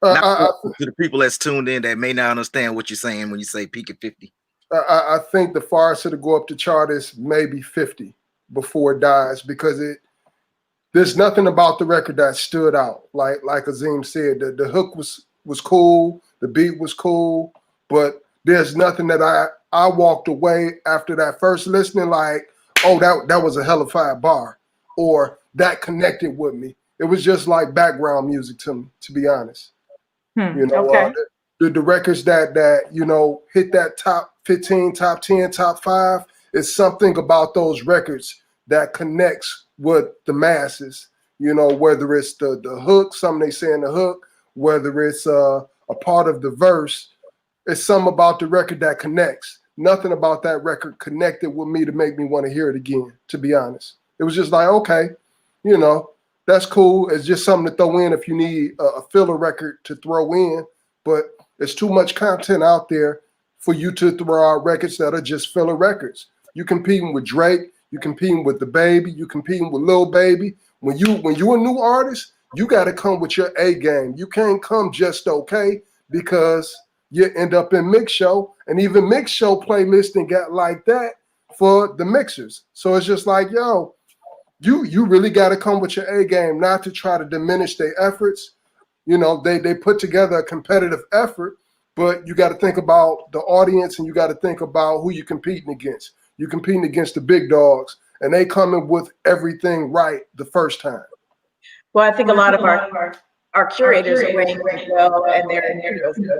[SPEAKER 3] To the people that's tuned in that may not understand what you're saying when you say peak at 50.
[SPEAKER 6] I think the farthest it'll go up the chart is maybe 50 before it dies, because there's nothing about the record that stood out. Like Azim said, the hook was cool, the beat was cool, but there's nothing that I walked away after that first listening like, oh, that was a hell of a fire bar, or that connected with me. It was just like background music to me, to be honest. You know,
[SPEAKER 1] okay.
[SPEAKER 6] The records that you know hit that top 15, top 10, top 5, it's something about those records that connects with the masses. You know, whether it's the hook, something they say in the hook, whether it's a part of the verse. It's something about the record that connects. Nothing about that record connected with me to make me want to hear it again, to be honest. It was just like, okay, you know, that's cool. It's just something to throw in if you need a filler record to throw in, but there's too much content out there for you to throw out records that are just filler records. You competing with Drake, you competing with the Baby, you competing with Lil Baby. When you a new artist, you got to come with your A game. You can't come just okay, because you end up in mix show, and even mix show playlisting got like that for the mixers. So it's just like, yo, you really got to come with your A game, not to try to diminish their efforts. You know, they put together a competitive effort, but you got to think about the audience, and you got to think about who you're competing against. You're competing against the big dogs, and they coming with everything right the first time.
[SPEAKER 1] Well, I think a lot of our curators are weighing well, and they're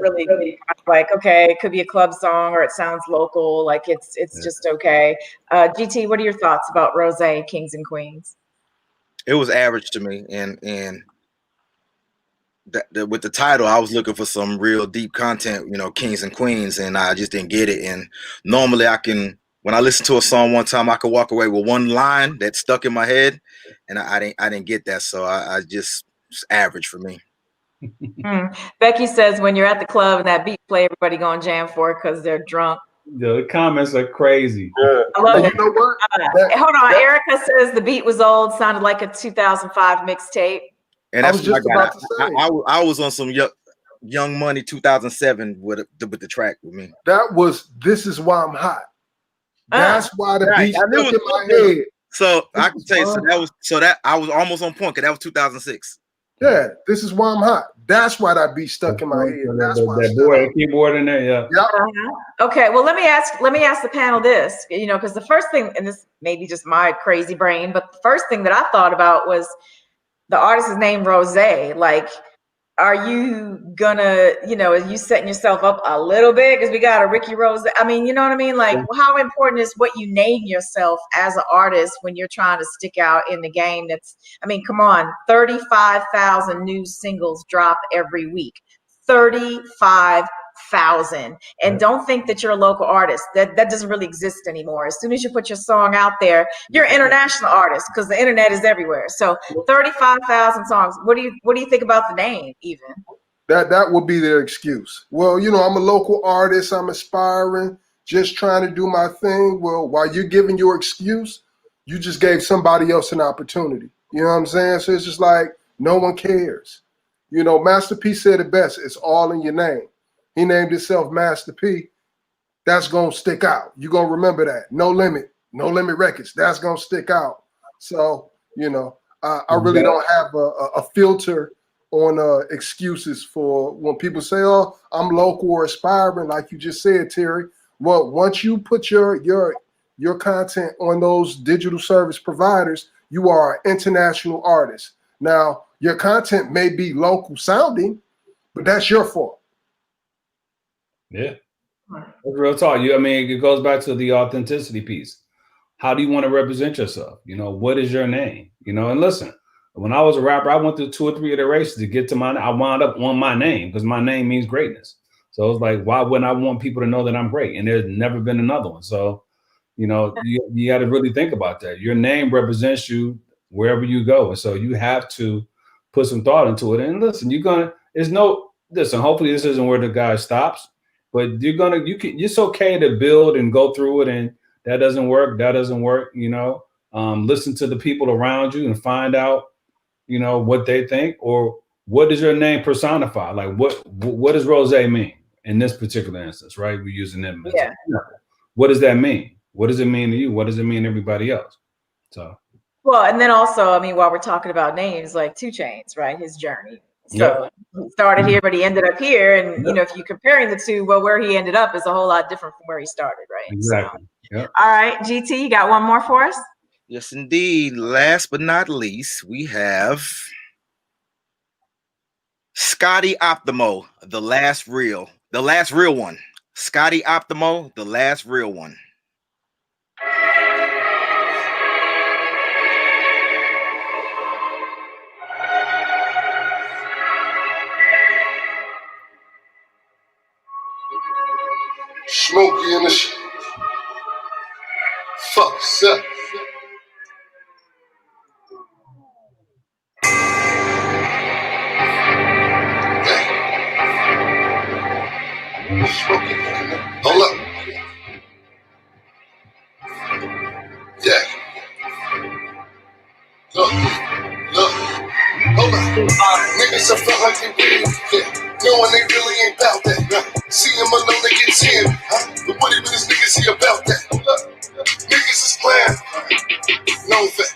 [SPEAKER 1] really like, okay, it could be a club song or it sounds local, like it's just okay. GT, what are your thoughts about Rosay, Kings and Queens?
[SPEAKER 3] It was average to me, and with the title, I was looking for some real deep content, you know, Kings and Queens, and I just didn't get it. And normally when I listen to a song one time, I could walk away with one line that stuck in my head, and I didn't get that. So I just, it's average for me.
[SPEAKER 1] Becky says, when you're at the club and that beat play, everybody going jam for it because they're drunk.
[SPEAKER 2] The comments are crazy.
[SPEAKER 6] Yeah.
[SPEAKER 1] I love it.
[SPEAKER 6] You know what?
[SPEAKER 1] Hold on. Erica says the beat was old, sounded like a 2005 mixtape.
[SPEAKER 3] And
[SPEAKER 6] I
[SPEAKER 3] that's
[SPEAKER 6] was just about to say.
[SPEAKER 3] I was on some Young Money 2007 with the track with me.
[SPEAKER 6] That was This Is Why I'm Hot. That's why the beat stuck in my head.
[SPEAKER 3] So I can tell you, I was almost on point, because that was 2006.
[SPEAKER 6] Yeah, This Is Why I'm Hot. That's why that beat stuck in my head. That's why
[SPEAKER 2] that boy keyboard in there, yeah.
[SPEAKER 1] Okay, well, let me ask the panel this, you know, because the first thing, and this may be just my crazy brain, but the first thing that I thought about was the artist is named Rosay. Like, are you gonna, you know, are you setting yourself up a little bit? Because we got a Ricky Rose. I mean, you know what I mean? Like, how important is what you name yourself as an artist when you're trying to stick out in the game? That's, I mean, come on, 35,000 new singles drop every week. 35,000. And don't think that you're a local artist. That doesn't really exist anymore. As soon as you put your song out there, you're an international artist, because the internet is everywhere. So 35,000 songs. What do you think about the name even?
[SPEAKER 6] That would be their excuse. Well, you know, I'm a local artist. I'm aspiring, just trying to do my thing. Well, while you're giving your excuse, you just gave somebody else an opportunity. You know what I'm saying? So it's just like, no one cares. You know, Master P said it best. It's all in your name. He named himself Master P. That's going to stick out. You're going to remember that. No Limit Records. That's going to stick out. So, you know, I really don't have a filter on excuses for when people say, oh, I'm local or aspiring, like you just said, Terry. Well, once you put your content on those digital service providers, you are an international artist. Now, your content may be local sounding, but that's your fault.
[SPEAKER 2] Yeah. That's real talk. I mean, it goes back to the authenticity piece. How do you want to represent yourself? You know, what is your name? You know, and listen, when I was a rapper, I went through 2 or 3 iterations to get to I wound up on my name, because my name means greatness. So it was like, why wouldn't I want people to know that I'm great? And there's never been another one. So, you know, you got to really think about that. Your name represents you wherever you go. And so you have to put some thought into it. And listen, hopefully this isn't where the guy stops, but it's okay to build and go through it. And that doesn't work, you know. Listen to the people around you and find out, you know, what they think, or what does your name personify? Like, what does Rosay mean in this particular instance, right? We're using them.
[SPEAKER 1] Yeah.
[SPEAKER 2] What does that mean? What does it mean to you? What does it mean to everybody else? So.
[SPEAKER 1] Well, and then also, I mean, while we're talking about names, like 2 Chainz, right? His journey. So he started here, but he ended up here. And, you know, if you're comparing the two, well, where he ended up is a whole lot different from where he started, right?
[SPEAKER 2] Exactly.
[SPEAKER 1] So, all right, GT, you got one more for us?
[SPEAKER 3] Yes, indeed. Last but not least, we have Scotty Optimo, the last real one. Scotty Optimo, the last real one.
[SPEAKER 6] Smokey in the shit. Fuck, suck. Hold up. Yeah. Look. Hold up. Niggas are felt like they weird. Yeah. Knowing they really ain't about that. See him alone, they get 10. But what with his niggas, he about that. Niggas is playing. No fact.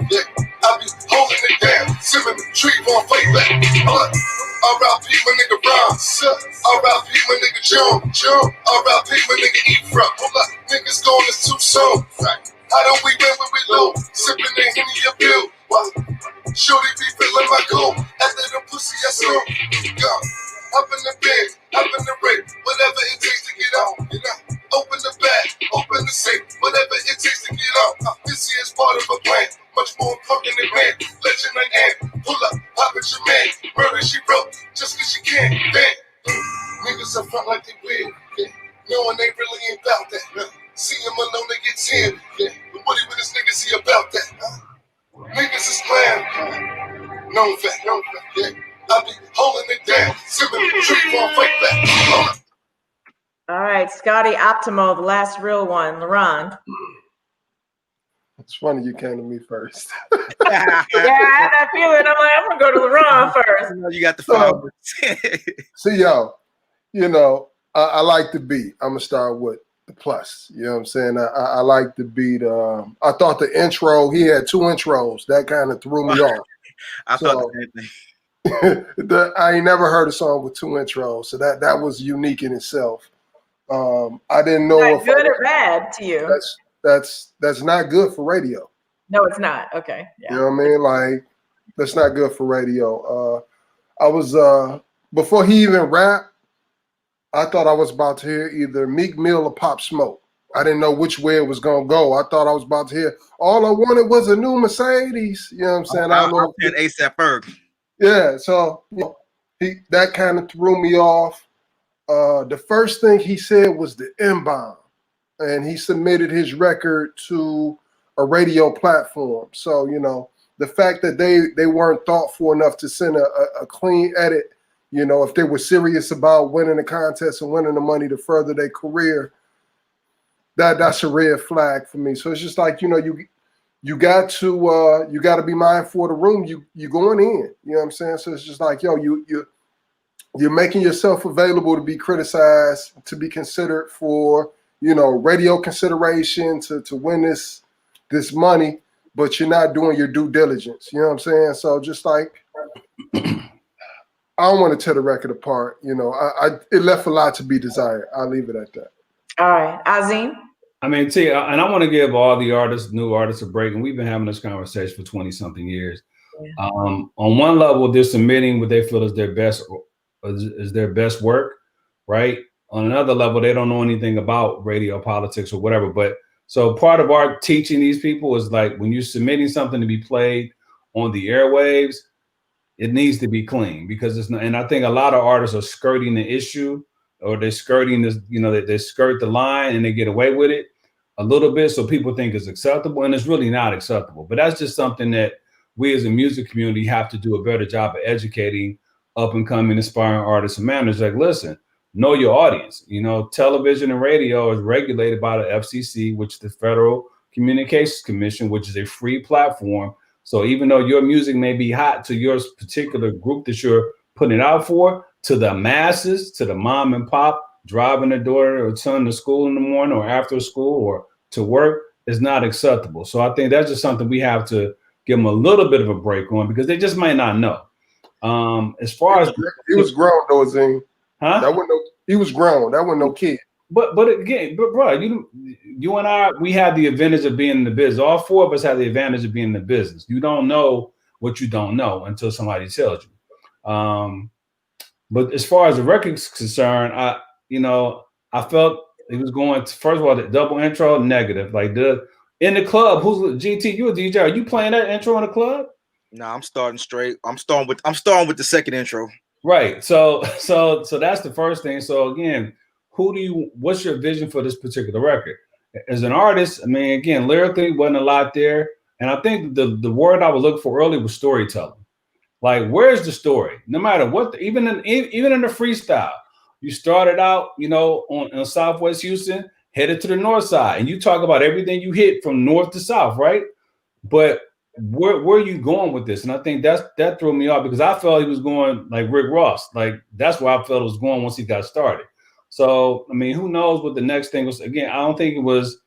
[SPEAKER 6] Yeah. I be holding it down. Sipping the tree, won't fight back. Hold up. R.I.P. my nigga Ron. R.I.P. my nigga John. R.I.P. my nigga Ephraim. Niggas going is too soon. How do we win when we lose? Sipping the Henny a bill. Shorty be feeling my goal. After the pussy I slow. Go. Up in the bed, up in the ring. Whatever it takes to get out. Open the bag, open the safe. Whatever it takes to get out. This here is part of a plan. Much more important than man. Legend I am. Pull up, pop at your man. Murder she wrote, just cause she can't. Damn. Niggas up front like they weird. Yeah. Knowing they really ain't about that. See him alone, they get 10. Yeah. But Woody with his niggas, he about that. Niggas is playing. No fact. Yeah. I be holding it down. Sipping the tree, won't fight back.
[SPEAKER 1] All right, Scotty, Optimo, the last real one. LaRonn.
[SPEAKER 6] It's funny you came to me first.
[SPEAKER 1] Yeah, I had that feeling. I'm like, I'm gonna go to LaRonn first.
[SPEAKER 3] You got the phone.
[SPEAKER 6] See, yo, you know, I like the beat. I'm gonna start with the plus. You know what I'm saying? I like the beat. I thought the intro, he had 2 intros. That kind of threw me off.
[SPEAKER 3] I thought the same thing.
[SPEAKER 6] I ain't never heard a song with 2 intros, so that was unique in itself. I didn't know if
[SPEAKER 1] good or bad to you.
[SPEAKER 6] That's not good for radio.
[SPEAKER 1] No, it's not. Okay. Yeah.
[SPEAKER 6] You know what I mean? Like, that's not good for radio. I was before he even rapped, I thought I was about to hear either Meek Mill or Pop Smoke. I didn't know which way it was gonna go. I thought I was about to hear all I wanted was a new Mercedes. You know what I'm saying? I don't know.
[SPEAKER 3] ASAP Ferg.
[SPEAKER 6] Yeah, so you know, that kind of threw me off. The first thing he said was the M-bomb, and he submitted his record to a radio platform. So, you know, the fact that they weren't thoughtful enough to send a clean edit, you know, if they were serious about winning the contest and winning the money to further their career, that's a red flag for me. So it's just like, you know, you got to be mindful of the room you going in. You know what I'm saying? So it's just like, yo, you're making yourself available to be criticized, to be considered for, you know, radio consideration to win this money, but you're not doing your due diligence. You know what I'm saying? So just like, I don't want to tear the record apart. You know, it left a lot to be desired. I'll leave it at that.
[SPEAKER 1] All right, Azim.
[SPEAKER 2] I mean, T, and I want to give all the new artists a break, and we've been having this conversation for 20-something years. Yeah. On one level, they're submitting what they feel is their best work, right? On another level, they don't know anything about radio, politics, or whatever. But so part of our teaching these people is like when you're submitting something to be played on the airwaves, it needs to be clean because it's not. And I think a lot of artists are skirting the issue, or they're skirting this, you know, they skirt the line and they get away with it a little bit. So people think it's acceptable, and it's really not acceptable. But that's just something that we as a music community have to do a better job of educating up and coming, aspiring artists and managers. Like, listen, know your audience. You know, television and radio is regulated by the FCC, which is the Federal Communications Commission, which is a free platform. So even though your music may be hot to your particular group that you're putting it out for, to the masses, to the mom and pop driving their daughter or son to school in the morning or after school or to work, is not acceptable. So I think that's just something we have to give them a little bit of a break on, because they just might not know. As far as
[SPEAKER 6] he was grown though, Azim.
[SPEAKER 2] Huh?
[SPEAKER 6] He was grown. That wasn't no kid.
[SPEAKER 2] But again, bro, you and I, we have the advantage of being in the business. All 4 of us have the advantage of being in the business. You don't know what you don't know until somebody tells you. But as far as the record's concerned, I felt it was going to, first of all, the double intro, negative. Like in the club, who's GT? You a DJ? Are you playing that intro in the club?
[SPEAKER 3] Nah, I'm starting straight. I'm starting with the second intro.
[SPEAKER 2] Right. So that's the first thing. So again, what's your vision for this particular record? As an artist, I mean, again, lyrically wasn't a lot there. And I think the word I was looking for early was storytelling. Like, where's the story? No matter what, even in the freestyle, you started out, you know, on Southwest Houston, headed to the north side, and you talk about everything you hit from north to south, right? But where are you going with this? And I think that threw me off because I felt he was going like Rick Ross. Like, that's where I felt it was going once he got started. So, I mean, who knows what the next thing was? Again, I don't think it was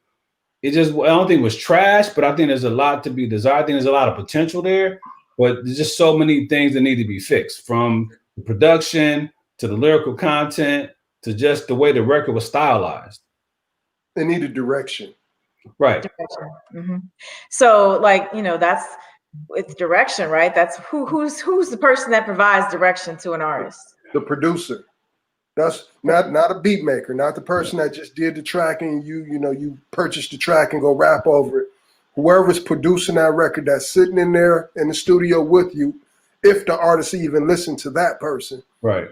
[SPEAKER 2] trash, but I think there's a lot to be desired. I think there's a lot of potential there, but there's just so many things that need to be fixed, from the production to the lyrical content to just the way the record was stylized.
[SPEAKER 6] They needed direction.
[SPEAKER 2] Right.
[SPEAKER 1] Mm-hmm. So, like, you know, that's with direction, right? That's who's the person that provides direction to an artist?
[SPEAKER 6] The producer. That's not a beat maker, not the person that just did the track and you purchased the track and go rap over it. Whoever's producing that record, that's sitting in there in the studio with you, if the artist even listened to that person.
[SPEAKER 2] Right.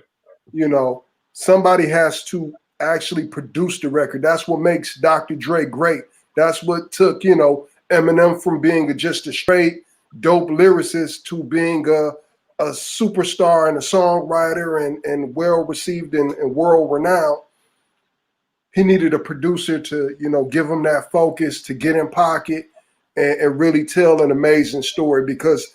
[SPEAKER 6] You know, somebody has to actually produce the record. That's what makes Dr. Dre great. That's what took, you know, Eminem from being just a straight dope lyricist to being a superstar and a songwriter and well received and world renowned. He needed a producer to, you know, give him that focus to get in pocket and really tell an amazing story, because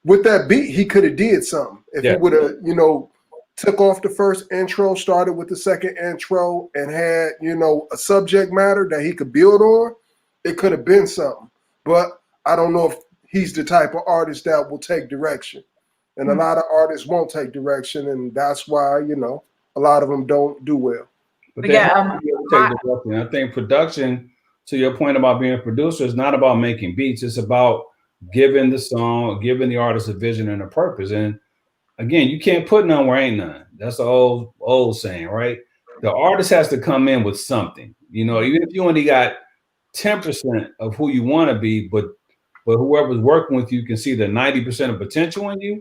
[SPEAKER 6] with that beat, he could have did something. If he would have, you know, took off the first intro, started with the second intro, and had, you know, a subject matter that he could build on, it could have been something. But I don't know if he's the type of artist that will take direction. And a lot of artists won't take direction, and that's why, you know, a lot of them don't do well.
[SPEAKER 2] But I think production, to your point about being a producer, is not about making beats. It's about giving the song, giving the artist a vision and a purpose. And again, you can't put none where ain't none. That's the old saying, right? The artist has to come in with something. You know, even if you only got 10% of who you want to be, but whoever's working with you can see the 90% of potential in you,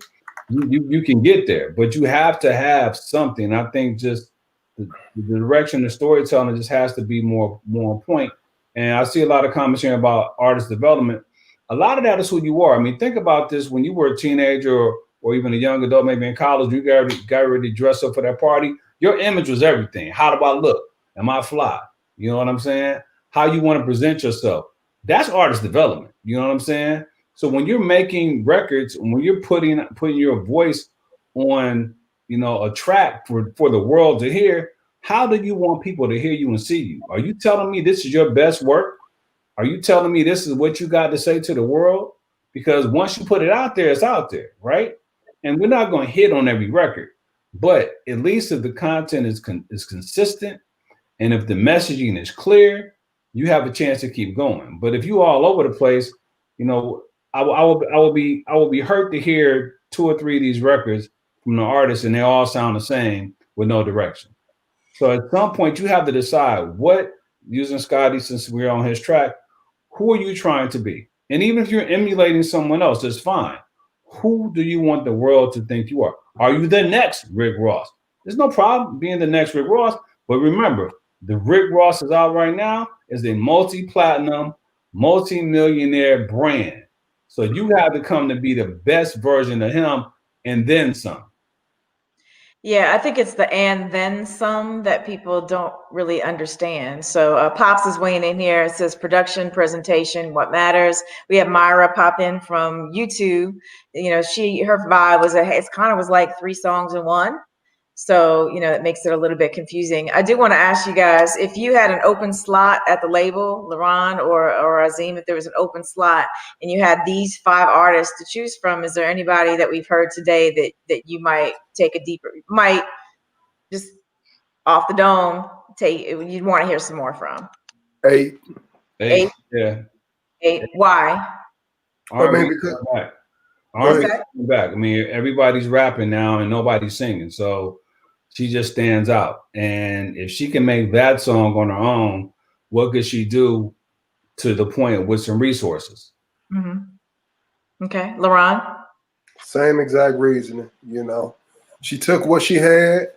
[SPEAKER 2] you can get there. But you have to have something. I think just the direction, the storytelling just has to be more on point. And I see a lot of comments here about artist development. A lot of that is who you are. I mean, think about this: when you were a teenager or even a young adult, maybe in college, you got ready to dress up for that party. Your image was everything. How do I look? Am I fly? You know what I'm saying? How you want to present yourself. That's artist development. You know what I'm saying? So when you're making records, when you're putting your voice on, you know, a track for the world to hear, how do you want people to hear you and see you? Are you telling me this is your best work? Are you telling me this is what you got to say to the world? Because once you put it out there, it's out there, right? And we're not going to hit on every record, but at least if the content is consistent and if the messaging is clear, you have a chance to keep going. But if you all over the place, you know, I will be hurt to hear 2 or 3 of these records from the artists and they all sound the same with no direction. So at some point you have to decide what, using Scotty since we're on his track, who are you trying to be? And even if you're emulating someone else, it's fine. Who do you want the world to think you are? Are you the next Rick Ross? There's no problem being the next Rick Ross, but remember, the Rick Ross is out right now is a multi-platinum, multi-millionaire brand. So you have to come to be the best version of him and then some.
[SPEAKER 1] Yeah, I think it's the and then some that people don't really understand. So Pops is weighing in here. It says production, presentation, what matters. We have Myra pop in from YouTube. You know, her vibe was was like 3 songs in one. So, you know, it makes it a little bit confusing. I do want to ask you guys, if you had an open slot at the label, LaRonn or Azim, if there was an open slot and you had these 5 artists to choose from, is there anybody that we've heard today that you might take might just off the dome, you'd want to hear some more from?
[SPEAKER 6] 8.
[SPEAKER 2] 8? Yeah.
[SPEAKER 1] 8. Why?
[SPEAKER 2] Back. I mean, everybody's rapping now and nobody's singing. So she just stands out. And if she can make that song on her own, what could she do to the point with some resources?
[SPEAKER 1] Mm-hmm. Okay. LaRonn?
[SPEAKER 6] Same exact reasoning, you know. She took what she had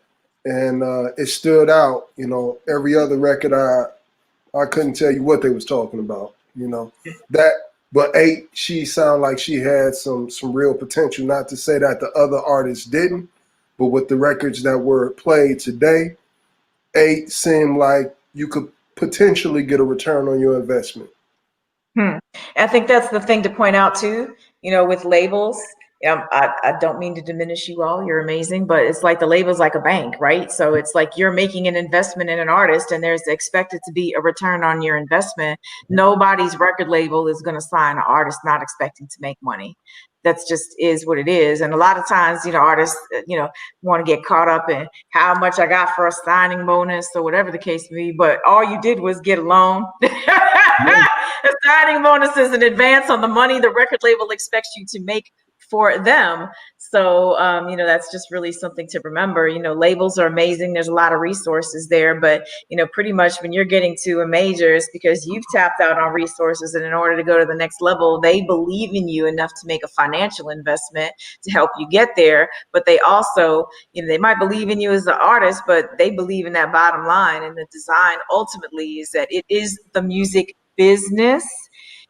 [SPEAKER 6] and it stood out. You know, every other record I couldn't tell you what they was talking about. You know that, but 8, she sounded like she had some real potential. Not to say that the other artists didn't, but with the records that were played today, 8 seemed like you could potentially get a return on your investment.
[SPEAKER 1] I think that's the thing to point out too, you know, with labels. I don't mean to diminish you all, you're amazing, but it's like the label's like a bank, right? So it's like you're making an investment in an artist and there's expected to be a return on your investment. Nobody's record label is going to sign an artist not expecting to make money. That's just is what it is. And a lot of times, you know, artists, you know, want to get caught up in how much I got for a signing bonus or whatever the case may be, but all you did was get a loan. A signing bonus is an advance on the money the record label expects you to make for them. So, you know, that's just really something to remember. You know, labels are amazing. There's a lot of resources there, but, you know, pretty much when you're getting to a major, it's because you've tapped out on resources. And in order to go to the next level, they believe in you enough to make a financial investment to help you get there. But they also, you know, they might believe in you as an artist, but they believe in that bottom line. And the design ultimately is that it is the music business.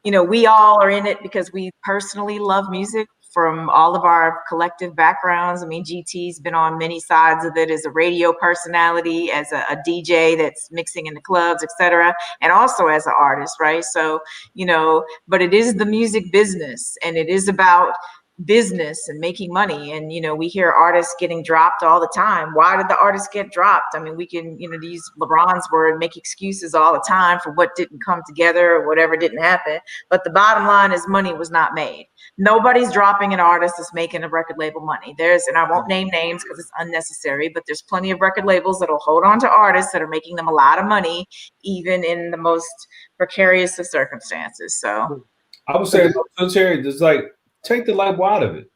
[SPEAKER 1] You know, we all are in it because we personally love music from all of our collective backgrounds. I mean, GT's been on many sides of it as a radio personality, as a DJ that's mixing in the clubs, etc., and also as an artist, right? So, you know, but it is the music business, and it is about business and making money. And, you know, we hear artists getting dropped all the time. Why did the artist get dropped? I mean, we can, you know, to use LaRonn's word, make excuses all the time for what didn't come together or whatever didn't happen. But the bottom line is money was not made. Nobody's dropping an artist that's making a record label money. And I won't name names because it's unnecessary, but there's plenty of record labels that'll hold on to artists that are making them a lot of money, even in the most precarious of circumstances. So
[SPEAKER 2] I would say, Terri, it's like, take the label out of it.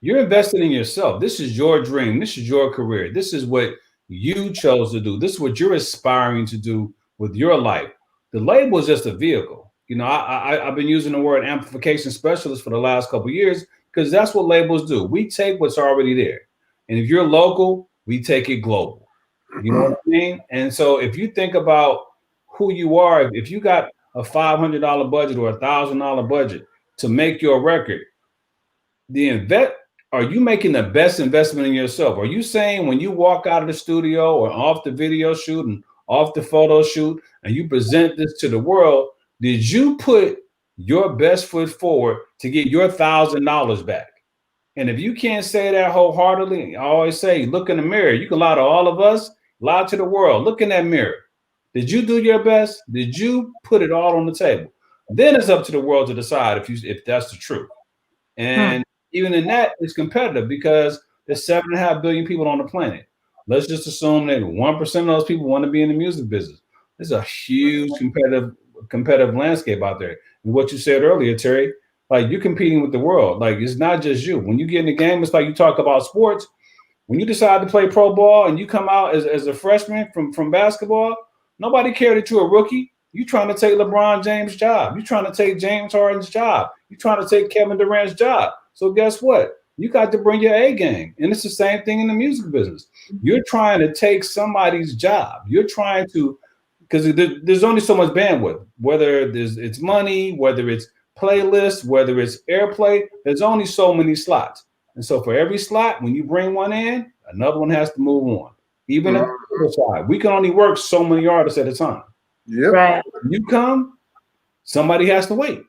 [SPEAKER 2] You're investing in yourself. This is your dream. This is your career. This is what you chose to do. This is what you're aspiring to do with your life. The label is just a vehicle. You know, I've been using the word amplification specialist for the last couple of years because that's what labels do. We take what's already there. And if you're local, we take it global. You know what I mean? And so if you think about who you are, if you got a $500 budget or $1,000 budget to make your record, are you making the best investment in yourself? Are you saying when you walk out of the studio or off the video shoot and off the photo shoot and you present this to the world, did you put your best foot forward to get your $1,000 back? And if you can't say that wholeheartedly, I always say, look in the mirror. You can lie to all of us, lie to the world. Look in that mirror. Did you do your best? Did you put it all on the table? Then it's up to the world to decide if that's the truth. And even in that, it's competitive because there's 7.5 billion people on the planet. Let's just assume that 1% of those people want to be in the music business. There's a huge competitive landscape out there. And what you said earlier, Terri, like you're competing with the world. Like it's not just you. When you get in the game, it's like you talk about sports. When you decide to play pro ball and you come out as a freshman from basketball, nobody cared that you're a rookie. You're trying to take LeBron James' job. You're trying to take James Harden's job. You're trying to take Kevin Durant's job. So guess what? You got to bring your A game. And it's the same thing in the music business. You're trying to take somebody's job. You're trying to, because there's only so much bandwidth, whether it's money, whether it's playlists, whether it's airplay, there's only so many slots. And so for every slot, when you bring one in, another one has to move on. Even on the other side, we can only work so many artists at a time.
[SPEAKER 6] Yep.
[SPEAKER 1] right.
[SPEAKER 2] When you come, somebody has to wait.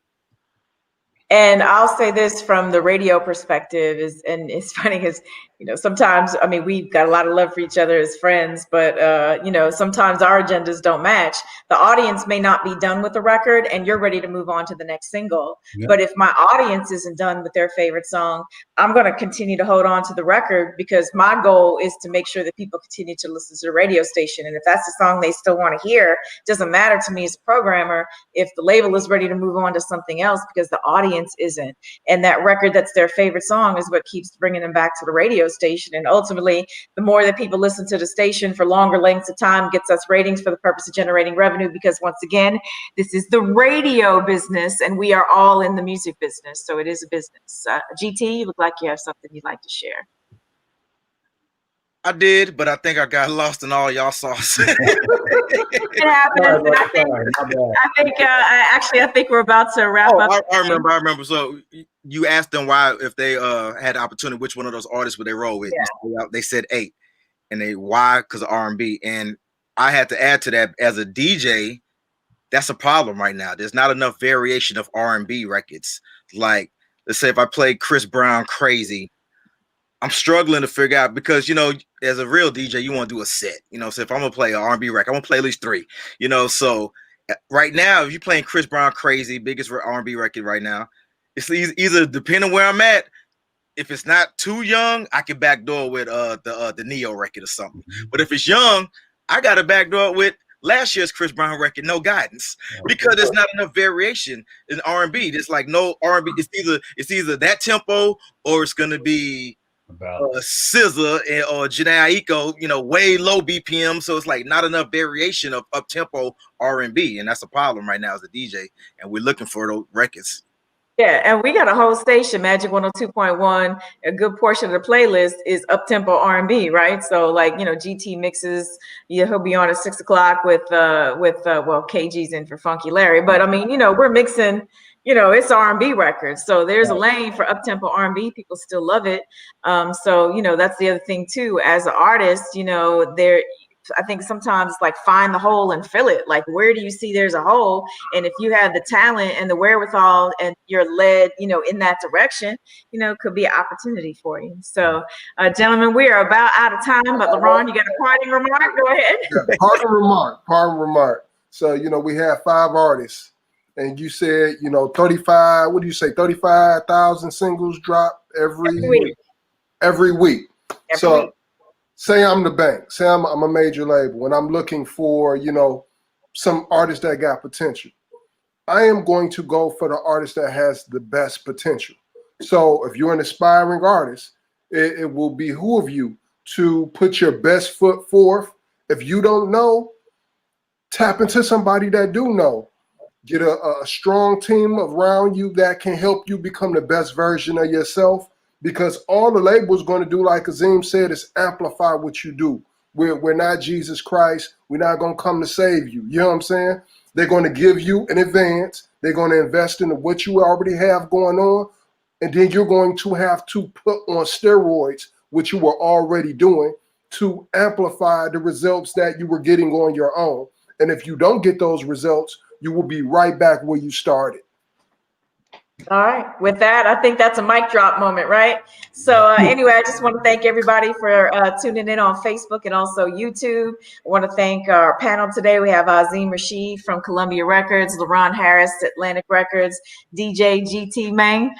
[SPEAKER 1] And I'll say this from the radio perspective and it's funny because, you know, sometimes, I mean, we've got a lot of love for each other as friends, but, you know, sometimes our agendas don't match. The audience may not be done with the record and you're ready to move on to the next single.
[SPEAKER 2] Yeah.
[SPEAKER 1] But if my audience isn't done with their favorite song, I'm going to continue to hold on to the record because my goal is to make sure that people continue to listen to the radio station. And if that's the song they still want to hear, it doesn't matter to me as a programmer if the label is ready to move on to something else because the audience isn't. And that record that's their favorite song is what keeps bringing them back to the radio station. And ultimately, the more that people listen to the station for longer lengths of time gets us ratings for the purpose of generating revenue. Because once again, this is the radio business and we are all in the music business. So it is a business. GT, you look like you have something you'd like to share.
[SPEAKER 3] I did, but I think I got lost in all y'all sauce.
[SPEAKER 1] It happens. And I think we're about to wrap up.
[SPEAKER 3] I remember. So you asked them why, if they had the opportunity, which one of those artists would they roll with?
[SPEAKER 1] Yeah.
[SPEAKER 3] They said 8, and they why? Because of R&B. And I had to add to that, as a DJ, that's a problem right now. There's not enough variation of R&B records. Like, let's say if I play Chris Brown Crazy, I'm struggling to figure out, because, you know, as a real DJ, you want to do a set, you know. So if I'm gonna play an R&B record, I'm gonna play at least 3, you know. So right now, if you're playing Chris Brown Crazy, biggest R&B record right now, it's either, depending where I'm at, if it's not too young, I can backdoor with the Neo record or something. But if it's young, I got to backdoor with last year's Chris Brown record, No Guidance, because there's not enough variation in R&B. There's like no R&B. It's either that tempo, or it's gonna be SZA or Jhené Aiko, you know, way low BPM. So it's like not enough variation of up tempo R&B, and that's a problem right now as a DJ. And we're looking for those records.
[SPEAKER 1] Yeah, and we got a whole station, Magic 102.1. A good portion of the playlist is up-tempo R&B, right? So, like, you know, GT mixes. Yeah, he'll be on at 6 o'clock with KG's in for Funky Larry. But I mean, you know, we're mixing. You know, it's R&B records, so there's a lane for up-tempo R&B. People still love it. So, you know, that's the other thing too. As an artist, you know, I think sometimes like find the hole and fill it. Like, where do you see there's a hole? And if you have the talent and the wherewithal and you're led, you know, in that direction, you know, could be an opportunity for you. So, gentlemen, we are about out of time, but LaRonn, you got a parting remark? Go ahead.
[SPEAKER 6] Yeah, parting remark. So, you know, we have 5 artists, and you said, you know, 35, what do you say, 35,000 singles drop every week. Every week. Say I'm the bank. Say I'm a major label, and I'm looking for, you know, some artist that got potential. I am going to go for the artist that has the best potential. So if you're an aspiring artist, it will behoove you to put your best foot forth. If you don't know, tap into somebody that do know. Get a strong team around you that can help you become the best version of yourself. Because all the label's going to do, like Azim said, is amplify what you do. We're not Jesus Christ. We're not going to come to save you. You know what I'm saying? They're going to give you an advance. They're going to invest into what you already have going on. And then you're going to have to put on steroids what you were already doing to amplify the results that you were getting on your own. And if you don't get those results, you will be right back where you started.
[SPEAKER 1] All right. With that, I think that's a mic drop moment, right? So anyway, I just want to thank everybody for tuning in on Facebook and also YouTube. I want to thank our panel today. We have Azim Rashid from Columbia Records, LaRonn Harris, Atlantic Records, DJ GT Mayne,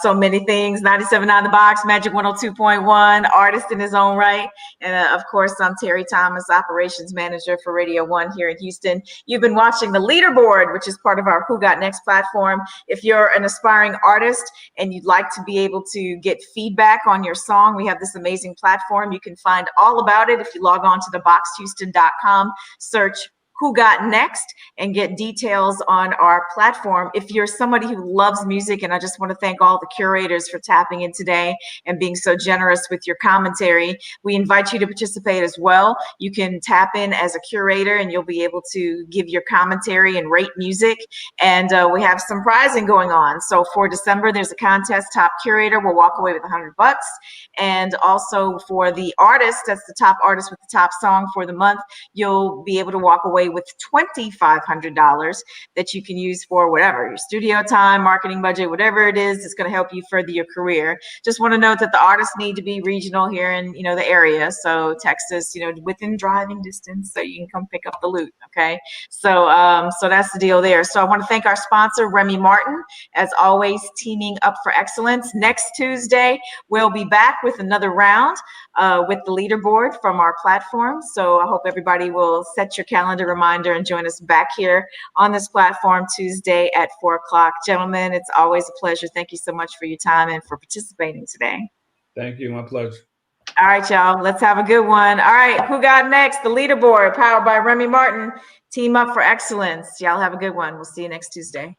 [SPEAKER 1] so many things, 97.9 The Box, Magic 102.1, artist in his own right. And of course, I'm Terri Thomas, Operations Manager for Radio 1 here in Houston. You've been watching the Leaderboard, which is part of our Who Got Next platform. If you're an aspiring artist and you'd like to be able to get feedback on your song, we have this amazing platform. You can find all about it if you log on to theboxhouston.com, search Who Got Next, and get details on our platform. If you're somebody who loves music, and I just want to thank all the curators for tapping in today and being so generous with your commentary, we invite you to participate as well. You can tap in as a curator and you'll be able to give your commentary and rate music. And we have some prizing going on. So for December, there's a contest. Top curator will walk away with $100. And also for the artist, that's the top artist with the top song for the month, you'll be able to walk away with $2,500 that you can use for whatever, your studio time, marketing budget, whatever it is, it's going to help you further your career. Just want to note that the artists need to be regional here in, you know, the area. So Texas, you know, within driving distance, so you can come pick up the loot. Okay. So, so that's the deal there. So I want to thank our sponsor, Remy Martin, as always, teaming up for excellence. Next Tuesday, we'll be back with another round with the leaderboard from our platform. So I hope everybody will set your calendar reminder and join us back here on this platform Tuesday at 4 o'clock. Gentlemen, it's always a pleasure. Thank you so much for your time and for participating today.
[SPEAKER 2] Thank you. My pleasure.
[SPEAKER 1] All right, y'all. Let's have a good one. All right. Who got next? The leaderboard powered by Remy Martin. Team up for excellence. Y'all have a good one. We'll see you next Tuesday.